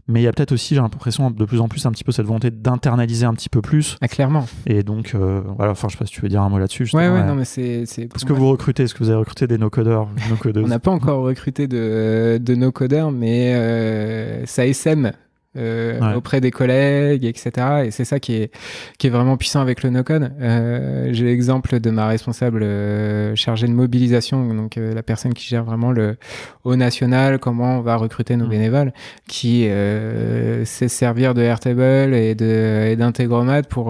mais il y a peut-être aussi, j'ai l'impression, de plus en plus un petit peu cette volonté d'internaliser un petit peu plus. Ah, clairement. Et donc, voilà, enfin, je sais pas si tu veux dire un mot là-dessus. Ouais, non, mais c'est... Est-ce que vous recrutez, est-ce que vous avez recruté des no-codeurs, no-codeuses? On n'a pas encore recruté de no-codeurs, mais ça essaime. Auprès des collègues, etc. Et c'est ça qui est vraiment puissant avec le no-code. J'ai l'exemple de ma responsable chargée de mobilisation, donc la personne qui gère vraiment au national, comment on va recruter nos bénévoles, qui sait servir de Airtable et d'Integromat pour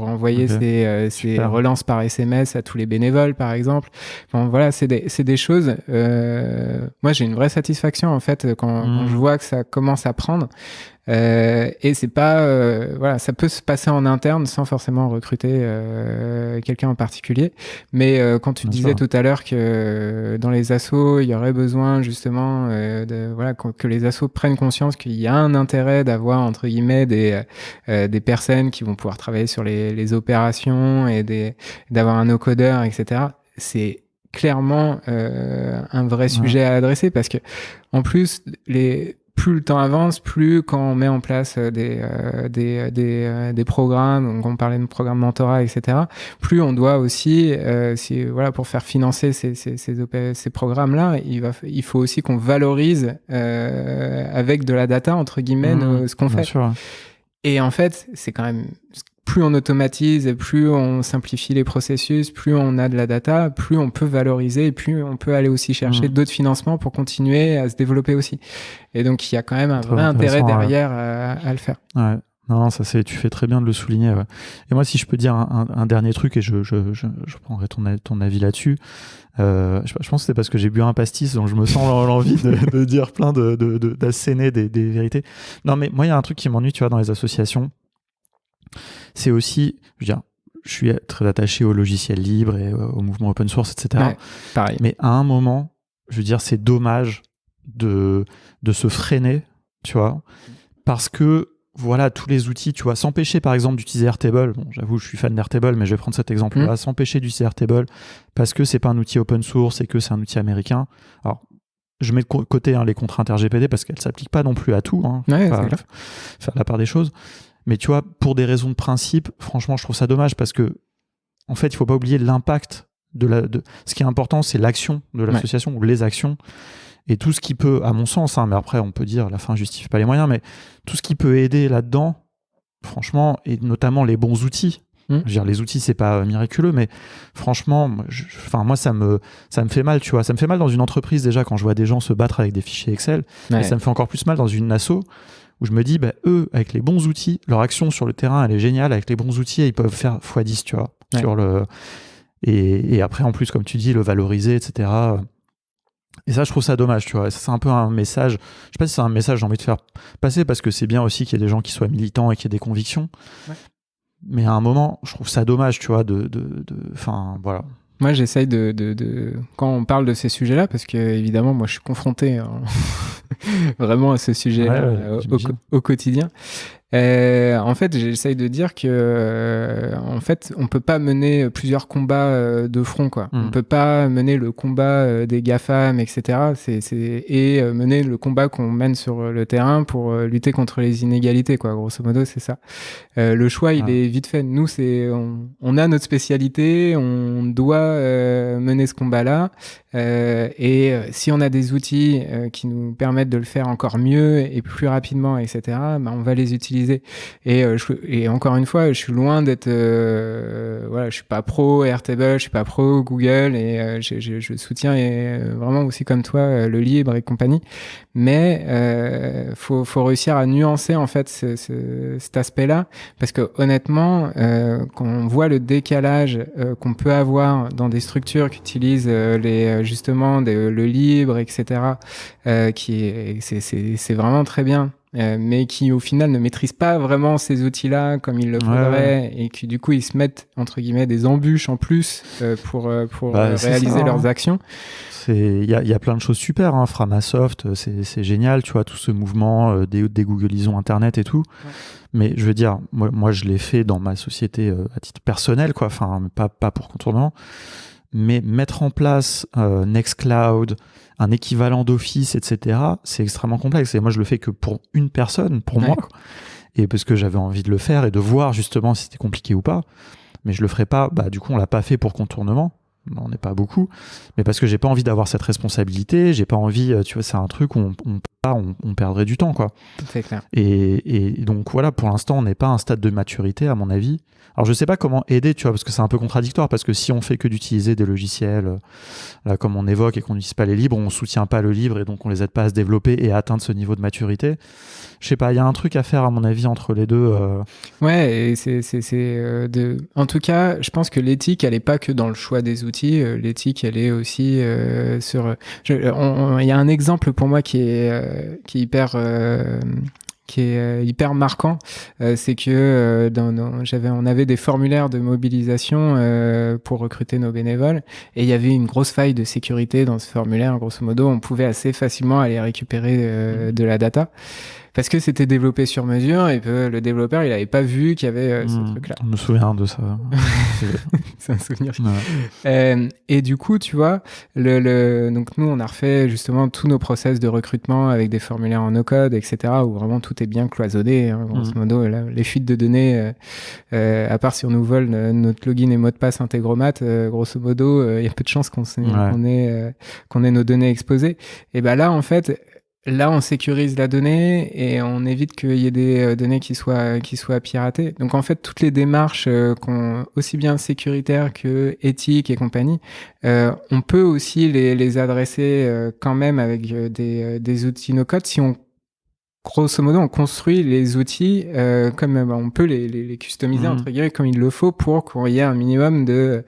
envoyer ses relances par SMS à tous les bénévoles, par exemple. Bon, voilà, c'est des choses. Moi, j'ai une vraie satisfaction en fait quand je vois que ça commence à prendre. Et c'est pas voilà, ça peut se passer en interne sans forcément recruter quelqu'un en particulier, mais quand tu disais tout à l'heure que dans les assos il y aurait besoin justement que les assos prennent conscience qu'il y a un intérêt d'avoir entre guillemets des personnes qui vont pouvoir travailler sur les opérations et d'avoir un no-codeur, etc. C'est clairement un vrai sujet à adresser, parce que en plus plus le temps avance, plus quand on met en place des programmes, donc on parlait de programmes mentorat, etc., plus on doit aussi, pour faire financer ces programmes-là, il faut aussi qu'on valorise avec de la data, entre guillemets, ce qu'on fait. Sûr. Et en fait, c'est quand même... Plus on automatise et plus on simplifie les processus, plus on a de la data, plus on peut valoriser et plus on peut aller aussi chercher d'autres financements pour continuer à se développer aussi. Et donc, il y a quand même un vrai intérêt derrière à le faire. Ouais. Non, tu fais très bien de le souligner. Ouais. Et moi, si je peux dire un dernier truc, et je prendrai ton avis là-dessus, je pense que c'est parce que j'ai bu un pastis, donc je me sens l'envie de dire plein d'asséner des vérités. Non, mais moi, il y a un truc qui m'ennuie, tu vois, dans les associations. C'est aussi, je veux dire, je suis très attaché au logiciel libre et au mouvement open source, etc. Ouais, pareil. Mais à un moment, je veux dire, c'est dommage de se freiner, tu vois, parce que voilà, tous les outils, tu vois, s'empêcher par exemple d'utiliser Airtable. Bon, j'avoue, je suis fan d'Airtable, mais je vais prendre cet exemple-là. S'empêcher d'utiliser Airtable parce que c'est pas un outil open source et que c'est un outil américain. Alors, je mets de côté les contraintes RGPD parce qu'elles s'appliquent pas non plus à tout. Ouais, faire la part des choses. Mais tu vois, pour des raisons de principe, franchement, je trouve ça dommage parce que, en fait, il faut pas oublier l'impact ce qui est important, c'est l'action de l'association ou les actions. Et tout ce qui peut, à mon sens, mais après on peut dire la fin justifie pas les moyens, mais tout ce qui peut aider là-dedans, franchement, et notamment les bons outils. Je veux dire, les outils, c'est pas miraculeux, mais franchement, moi, ça me fait mal, tu vois. Ça me fait mal dans une entreprise déjà quand je vois des gens se battre avec des fichiers Excel, et ça me fait encore plus mal dans une asso où je me dis, eux, avec les bons outils, leur action sur le terrain, elle est géniale. Avec les bons outils, ils peuvent faire x10, tu vois. Et après, en plus, comme tu dis, le valoriser, etc. Et ça, je trouve ça dommage, tu vois. Ça, c'est un peu un message. Je sais pas si c'est un message que j'ai envie de faire passer parce que c'est bien aussi qu'il y ait des gens qui soient militants et qui aient des convictions. Ouais. Mais à un moment, je trouve ça dommage, tu vois, enfin, voilà. Moi, j'essaye quand on parle de ces sujets-là, parce que évidemment, moi, je suis confronté vraiment à ce sujet-là au quotidien. En fait, j'essaye de dire que, en fait, on peut pas mener plusieurs combats de front, quoi. On peut pas mener le combat des GAFAM, etc. Et mener le combat qu'on mène sur le terrain pour lutter contre les inégalités, quoi. Grosso modo, c'est ça. Le choix, il est vite fait. Nous, on a notre spécialité, on doit mener ce combat-là. Et si on a des outils qui nous permettent de le faire encore mieux et plus rapidement, etc., on va les utiliser. Et encore une fois, je suis loin d'être je suis pas pro Airtable, je suis pas pro Google, et je soutiens vraiment aussi comme toi le libre et compagnie, mais faut réussir à nuancer en fait cet aspect-là, parce que honnêtement, quand on voit le décalage qu'on peut avoir dans des structures qui utilisent justement le libre, etc., c'est vraiment très bien. Mais qui au final ne maîtrisent pas vraiment ces outils-là comme il le faudrait, et qui du coup ils se mettent entre guillemets des embûches en plus pour réaliser leurs actions. Il y a plein de choses super, Framasoft, c'est génial, tu vois, tout ce mouvement dégooglisons Internet et tout. Ouais. Mais je veux dire, moi je l'ai fait dans ma société à titre personnel, quoi, enfin pas pour contournement. Mais mettre en place Nextcloud, un équivalent d'Office, etc., c'est extrêmement complexe. Et moi, je le fais que pour une personne, pour moi, quoi. Et parce que j'avais envie de le faire et de voir justement si c'était compliqué ou pas. Mais je le ferai pas. Du coup, on l'a pas fait pour contournement. On n'est pas beaucoup. Mais parce que j'ai pas envie d'avoir cette responsabilité. J'ai pas envie. Tu vois, c'est un truc où on perdrait du temps, quoi. C'est clair. Et donc voilà, pour l'instant, on n'est pas à un stade de maturité, à mon avis. Alors je sais pas comment aider, tu vois, parce que c'est un peu contradictoire, parce que si on fait que d'utiliser des logiciels, là, comme on évoque, et qu'on n'utilise pas les libres, on soutient pas le libre, et donc on les aide pas à se développer et à atteindre ce niveau de maturité. Je sais pas, il y a un truc à faire, à mon avis, entre les deux. Ouais, et en tout cas, je pense que l'éthique, elle est pas que dans le choix des outils. L'éthique, elle est aussi sur. Il y a un exemple pour moi qui est hyper marquant, c'est que on avait des formulaires de mobilisation pour recruter nos bénévoles, et il y avait une grosse faille de sécurité dans ce formulaire. Grosso modo, on pouvait assez facilement aller récupérer de la data, parce que c'était développé sur mesure et que le développeur, il avait pas vu qu'il y avait ce truc-là. Je me souviens de ça. C'est un souvenir. Ouais. Et du coup, tu vois, donc nous, on a refait justement tous nos process de recrutement avec des formulaires en no-code, etc., où vraiment tout est bien cloisonné. Grosso modo, là, les fuites de données, à part si on nous vole notre login et mot de passe Integromat, grosso modo, il y a peu de chances qu'on ait nos données exposées. Et là, en fait, là, on sécurise la donnée et on évite qu'il y ait des données qui soient piratées. Donc, en fait, toutes les démarches aussi bien sécuritaires que éthiques et compagnie, on peut aussi les adresser quand même avec des outils no-code si on grosso modo, on construit les outils comme on peut les customiser entre guillemets comme il le faut pour qu'il y ait un minimum de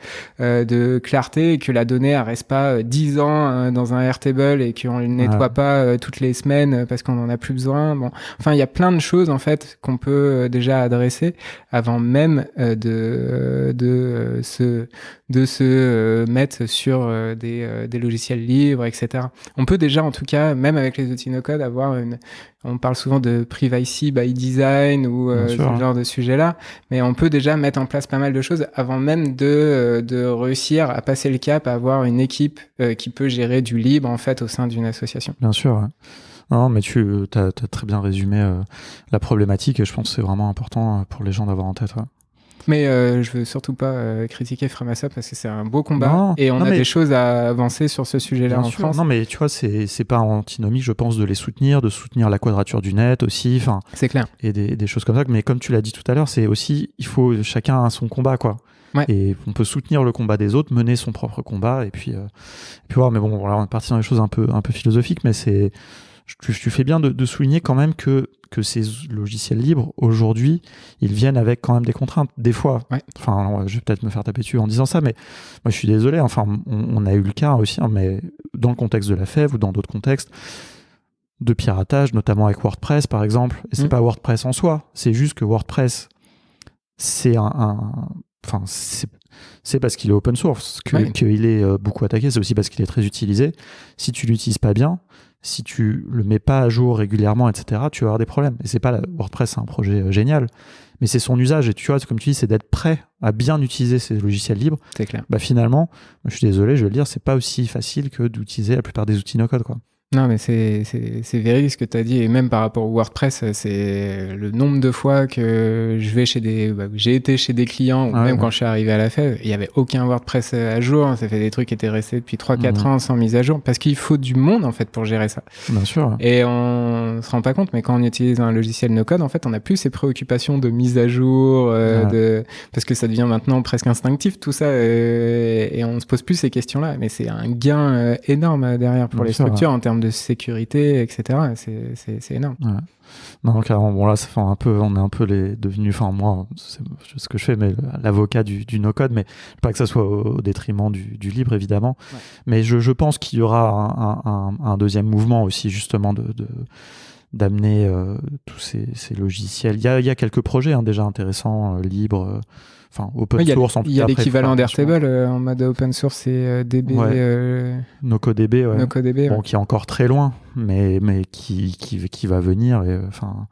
clarté et que la donnée elle reste pas 10 ans dans un Airtable et qu'on ne nettoie pas toutes les semaines parce qu'on en a plus besoin. Bon, enfin, il y a plein de choses en fait qu'on peut déjà adresser avant même de se mettre sur des logiciels libres, etc. On peut déjà, en tout cas, même avec les outils no-code, on parle souvent de privacy by design ou ce genre de sujet-là, mais on peut déjà mettre en place pas mal de choses avant même de réussir à passer le cap, à avoir une équipe qui peut gérer du libre en fait au sein d'une association. Bien sûr. Ouais. Non, mais tu as très bien résumé la problématique et je pense que c'est vraiment important pour les gens d'avoir en tête. Ouais. Mais je veux surtout pas critiquer Framasoft parce que c'est un beau combat et on a des choses à avancer sur ce sujet-là en France. Non, mais tu vois, c'est pas antinomique, je pense, de soutenir la quadrature du net aussi. C'est clair. Et des choses comme ça. Mais comme tu l'as dit tout à l'heure, c'est aussi, chacun a son combat, quoi. Ouais. Et on peut soutenir le combat des autres, mener son propre combat et puis voir. Mais bon, voilà, on est parti dans des choses un peu philosophiques, mais tu fais bien de souligner quand même que ces logiciels libres, aujourd'hui, ils viennent avec quand même des contraintes. Des fois, enfin, je vais peut-être me faire taper dessus en disant ça, mais moi, je suis désolé. Enfin, on a eu le cas aussi, mais dans le contexte de la FEV ou dans d'autres contextes, de piratage, notamment avec WordPress, par exemple. Et c'est pas WordPress en soi, c'est juste que WordPress, c'est enfin, c'est parce qu'il est open source qu'il est beaucoup attaqué. C'est aussi parce qu'il est très utilisé. Si tu l'utilises pas bien, si tu le mets pas à jour régulièrement, etc., tu vas avoir des problèmes. Et c'est pas WordPress, c'est un projet génial, mais c'est son usage. Et tu vois, comme tu dis, c'est d'être prêt à bien utiliser ces logiciels libres. C'est clair. Bah finalement, je suis désolé, je vais le dire, c'est pas aussi facile que d'utiliser la plupart des outils no-code, quoi. Non, mais c'est véridique ce que tu as dit. Et même par rapport au WordPress, c'est le nombre de fois que j'ai été chez des clients, ou même quand je suis arrivé à la FEV, il n'y avait aucun WordPress à jour. Ça fait des trucs qui étaient restés depuis 3-4 ans sans mise à jour. Parce qu'il faut du monde, en fait, pour gérer ça. Bien sûr. Et on se rend pas compte, mais quand on utilise un logiciel no-code, en fait, on n'a plus ces préoccupations de mise à jour, parce que ça devient maintenant presque instinctif, tout ça. Et on se pose plus ces questions-là. Mais c'est un gain énorme derrière pour les structures en termes de sécurité, etc. C'est énorme. Ouais. Non, carrément. Bon, là, on est un peu devenus, enfin, moi, c'est ce que je fais, mais l'avocat du no-code, mais pas que ça soit au détriment du libre, évidemment. Ouais. Mais je pense qu'il y aura un deuxième mouvement aussi, justement, d'amener tous ces logiciels. Il y a quelques projets déjà intéressants, libres, enfin open source en tout cas. Il y a l'équivalent d'Airtable en mode open source, c'est DB. NocoDB, NocoDB, bon, qui est encore très loin, mais qui va venir. Enfin,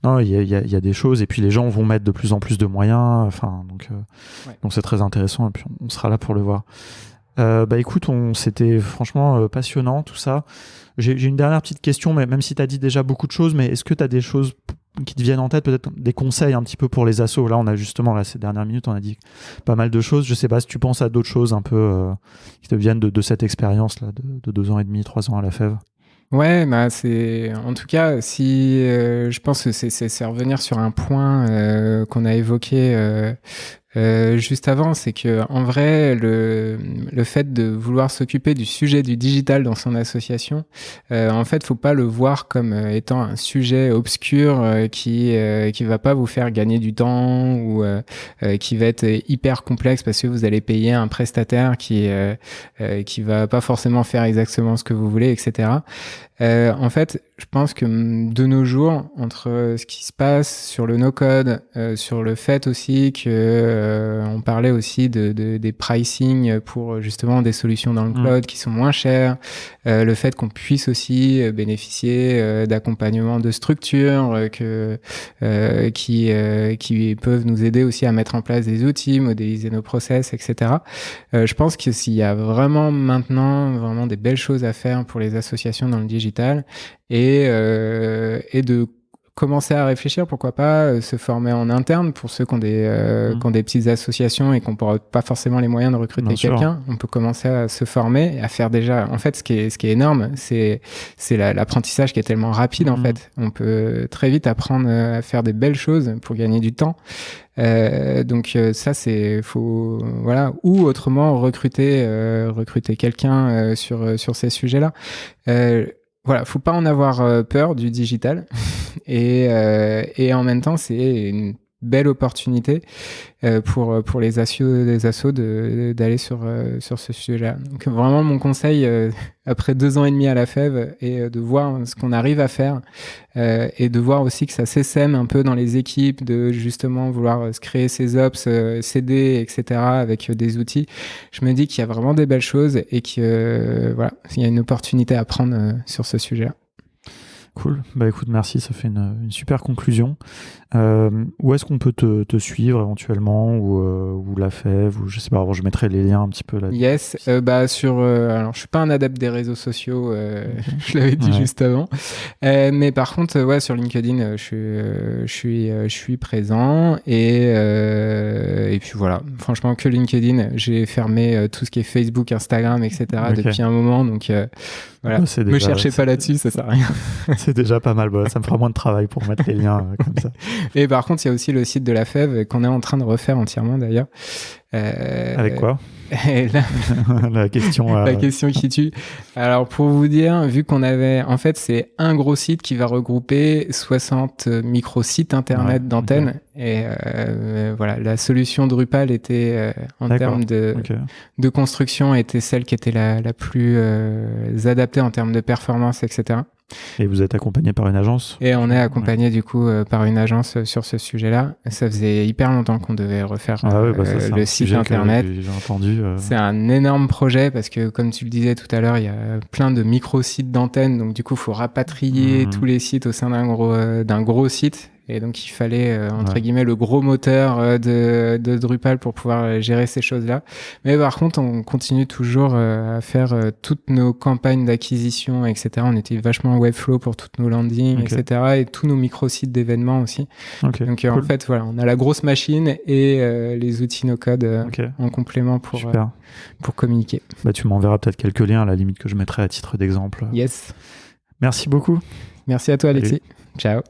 non, il y a des choses et puis les gens vont mettre de plus en plus de moyens. Enfin, donc c'est très intéressant et puis on sera là pour le voir. Écoute, c'était franchement passionnant tout ça. J'ai une dernière petite question, mais même si tu as dit déjà beaucoup de choses, mais est-ce que tu as des choses qui te viennent en tête, peut-être des conseils un petit peu pour les assos? Là, on a justement, ces dernières minutes, on a dit pas mal de choses. Je sais pas si tu penses à d'autres choses un peu qui te viennent de cette expérience-là, de 2 ans et demi, 3 ans à la FEV. Ouais, c'est en tout cas, si je pense que c'est revenir sur un point qu'on a évoqué juste avant, c'est que en vrai, le fait de vouloir s'occuper du sujet du digital dans son association, en fait, faut pas le voir comme étant un sujet obscur qui va pas vous faire gagner du temps ou qui va être hyper complexe parce que vous allez payer un prestataire qui va pas forcément faire exactement ce que vous voulez, etc. En fait, je pense que de nos jours, entre ce qui se passe sur le no-code, sur le fait aussi que on parlait aussi des pricing pour justement des solutions dans le cloud qui sont moins chères, le fait qu'on puisse aussi bénéficier d'accompagnement de structures qui peuvent nous aider aussi à mettre en place des outils, modéliser nos process, etc. Je pense que s'il y a vraiment des belles choses à faire pour les associations dans le digital et de commencer à réfléchir, pourquoi pas se former en interne pour ceux qui ont des petites associations et qui n'ont pas forcément les moyens de recruter quelqu'un. On peut commencer à se former, à faire déjà. En fait, ce qui est énorme, c'est l'apprentissage qui est tellement rapide. En fait, on peut très vite apprendre à faire des belles choses pour gagner du temps. Donc ça ou autrement recruter quelqu'un sur ces sujets-là. voilà, faut pas en avoir peur du digital. Et en même temps, c'est une belle opportunité pour les assos d'aller sur ce sujet-là. Donc vraiment, mon conseil, après 2 ans et demi à la FEV, est de voir ce qu'on arrive à faire et de voir aussi que ça s'essaime un peu dans les équipes, de justement vouloir se créer ses ops, s'aider, etc. avec des outils. Je me dis qu'il y a vraiment des belles choses et que voilà, il y a une opportunité à prendre sur ce sujet-là. Cool. Bah écoute, merci, ça fait une super conclusion. Où est-ce qu'on peut te suivre éventuellement ou la FEV ou je sais pas, je mettrai les liens un petit peu là. Yes, alors je suis pas un adepte des réseaux sociaux, je l'avais dit juste avant, mais par contre ouais, sur LinkedIn je suis présent et puis voilà, franchement que LinkedIn, j'ai fermé tout ce qui est Facebook, Instagram, etc. depuis un moment, donc voilà, me cherchez pas là-dessus, ça sert à rien. C'est déjà pas mal, ça me fera moins de travail pour mettre les liens comme ça. Et par contre, il y a aussi le site de la FEV qu'on est en train de refaire entièrement d'ailleurs. Avec quoi là, la question qui tue. Alors pour vous dire, vu qu'on avait, en fait, c'est un gros site qui va regrouper 60 micro-sites internet d'antennes. Okay. Et voilà, la solution Drupal était en termes de construction était celle qui était la plus adaptée en termes de performance, etc. Et vous êtes accompagné par une agence ? Et on est accompagné du coup par une agence sur ce sujet-là. Ça faisait hyper longtemps qu'on devait refaire le site internet. J'ai entendu. C'est un énorme projet parce que comme tu le disais tout à l'heure, il y a plein de micro-sites d'antennes. Donc du coup, il faut rapatrier tous les sites au sein d'un gros site. Et donc, il fallait, entre guillemets, le gros moteur de Drupal pour pouvoir gérer ces choses-là. Mais par contre, on continue toujours à faire toutes nos campagnes d'acquisition, etc. On utilise vachement Webflow pour toutes nos landings, etc. Et tous nos micro-sites d'événements aussi. Donc, en fait, voilà, on a la grosse machine et les outils no-code en complément pour communiquer. Bah, tu m'enverras peut-être quelques liens, à la limite, que je mettrai à titre d'exemple. Yes. Merci beaucoup. Merci à toi, Alexis. Ciao.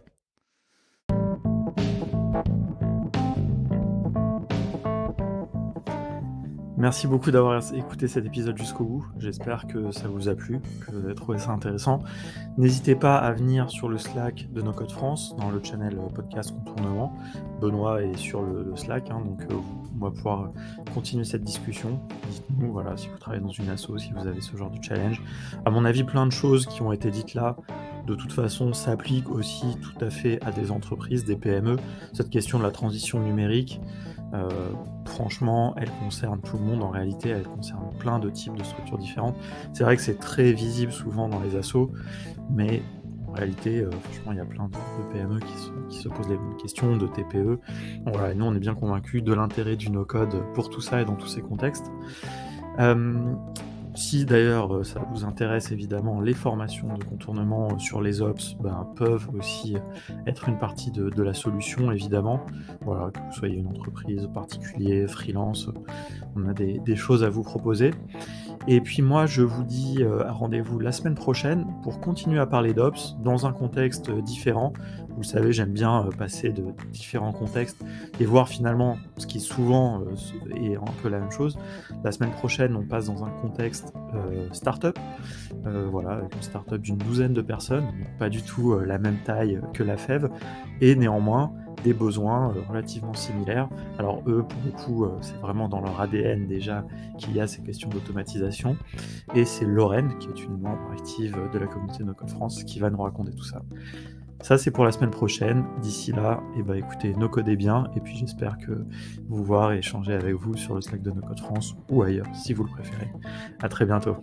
Merci beaucoup d'avoir écouté cet épisode jusqu'au bout. J'espère que ça vous a plu, que vous avez trouvé ça intéressant. N'hésitez pas à venir sur le Slack de No Code France, dans le channel podcast Contournement. Benoît est sur le Slack, donc on va pouvoir continuer cette discussion. Dites-nous si vous travaillez dans une asso, si vous avez ce genre de challenge. À mon avis, plein de choses qui ont été dites là, de toute façon, s'appliquent aussi tout à fait à des entreprises, des PME. Cette question de la transition numérique, franchement, elle concerne tout le monde en réalité, elle concerne plein de types de structures différentes. C'est vrai que c'est très visible souvent dans les assos, mais en réalité, franchement, il y a plein de PME qui se posent les bonnes questions, de TPE. Et nous, on est bien convaincus de l'intérêt du no-code pour tout ça et dans tous ces contextes. Si d'ailleurs ça vous intéresse, évidemment, les formations de contournement sur les ops peuvent aussi être une partie de la solution, évidemment. Voilà, que vous soyez une entreprise, particulier, freelance, on a des choses à vous proposer. Et puis moi, je vous dis rendez-vous la semaine prochaine pour continuer à parler d'ops dans un contexte différent. Vous le savez, j'aime bien passer de différents contextes et voir finalement ce qui souvent est un peu la même chose. La semaine prochaine, on passe dans un contexte start-up, avec une start-up d'une 12aine de personnes, donc pas du tout la même taille que la FEV, et néanmoins des besoins relativement similaires. Alors eux, pour le coup, c'est vraiment dans leur ADN déjà qu'il y a ces questions d'automatisation, et c'est Lorraine, qui est une membre active de la communauté No Code France, qui va nous raconter tout ça. Ça, c'est pour la semaine prochaine. D'ici là, écoutez, no codez bien, et puis j'espère que vous voir et échanger avec vous sur le Slack de No Code France ou ailleurs, si vous le préférez. À très bientôt.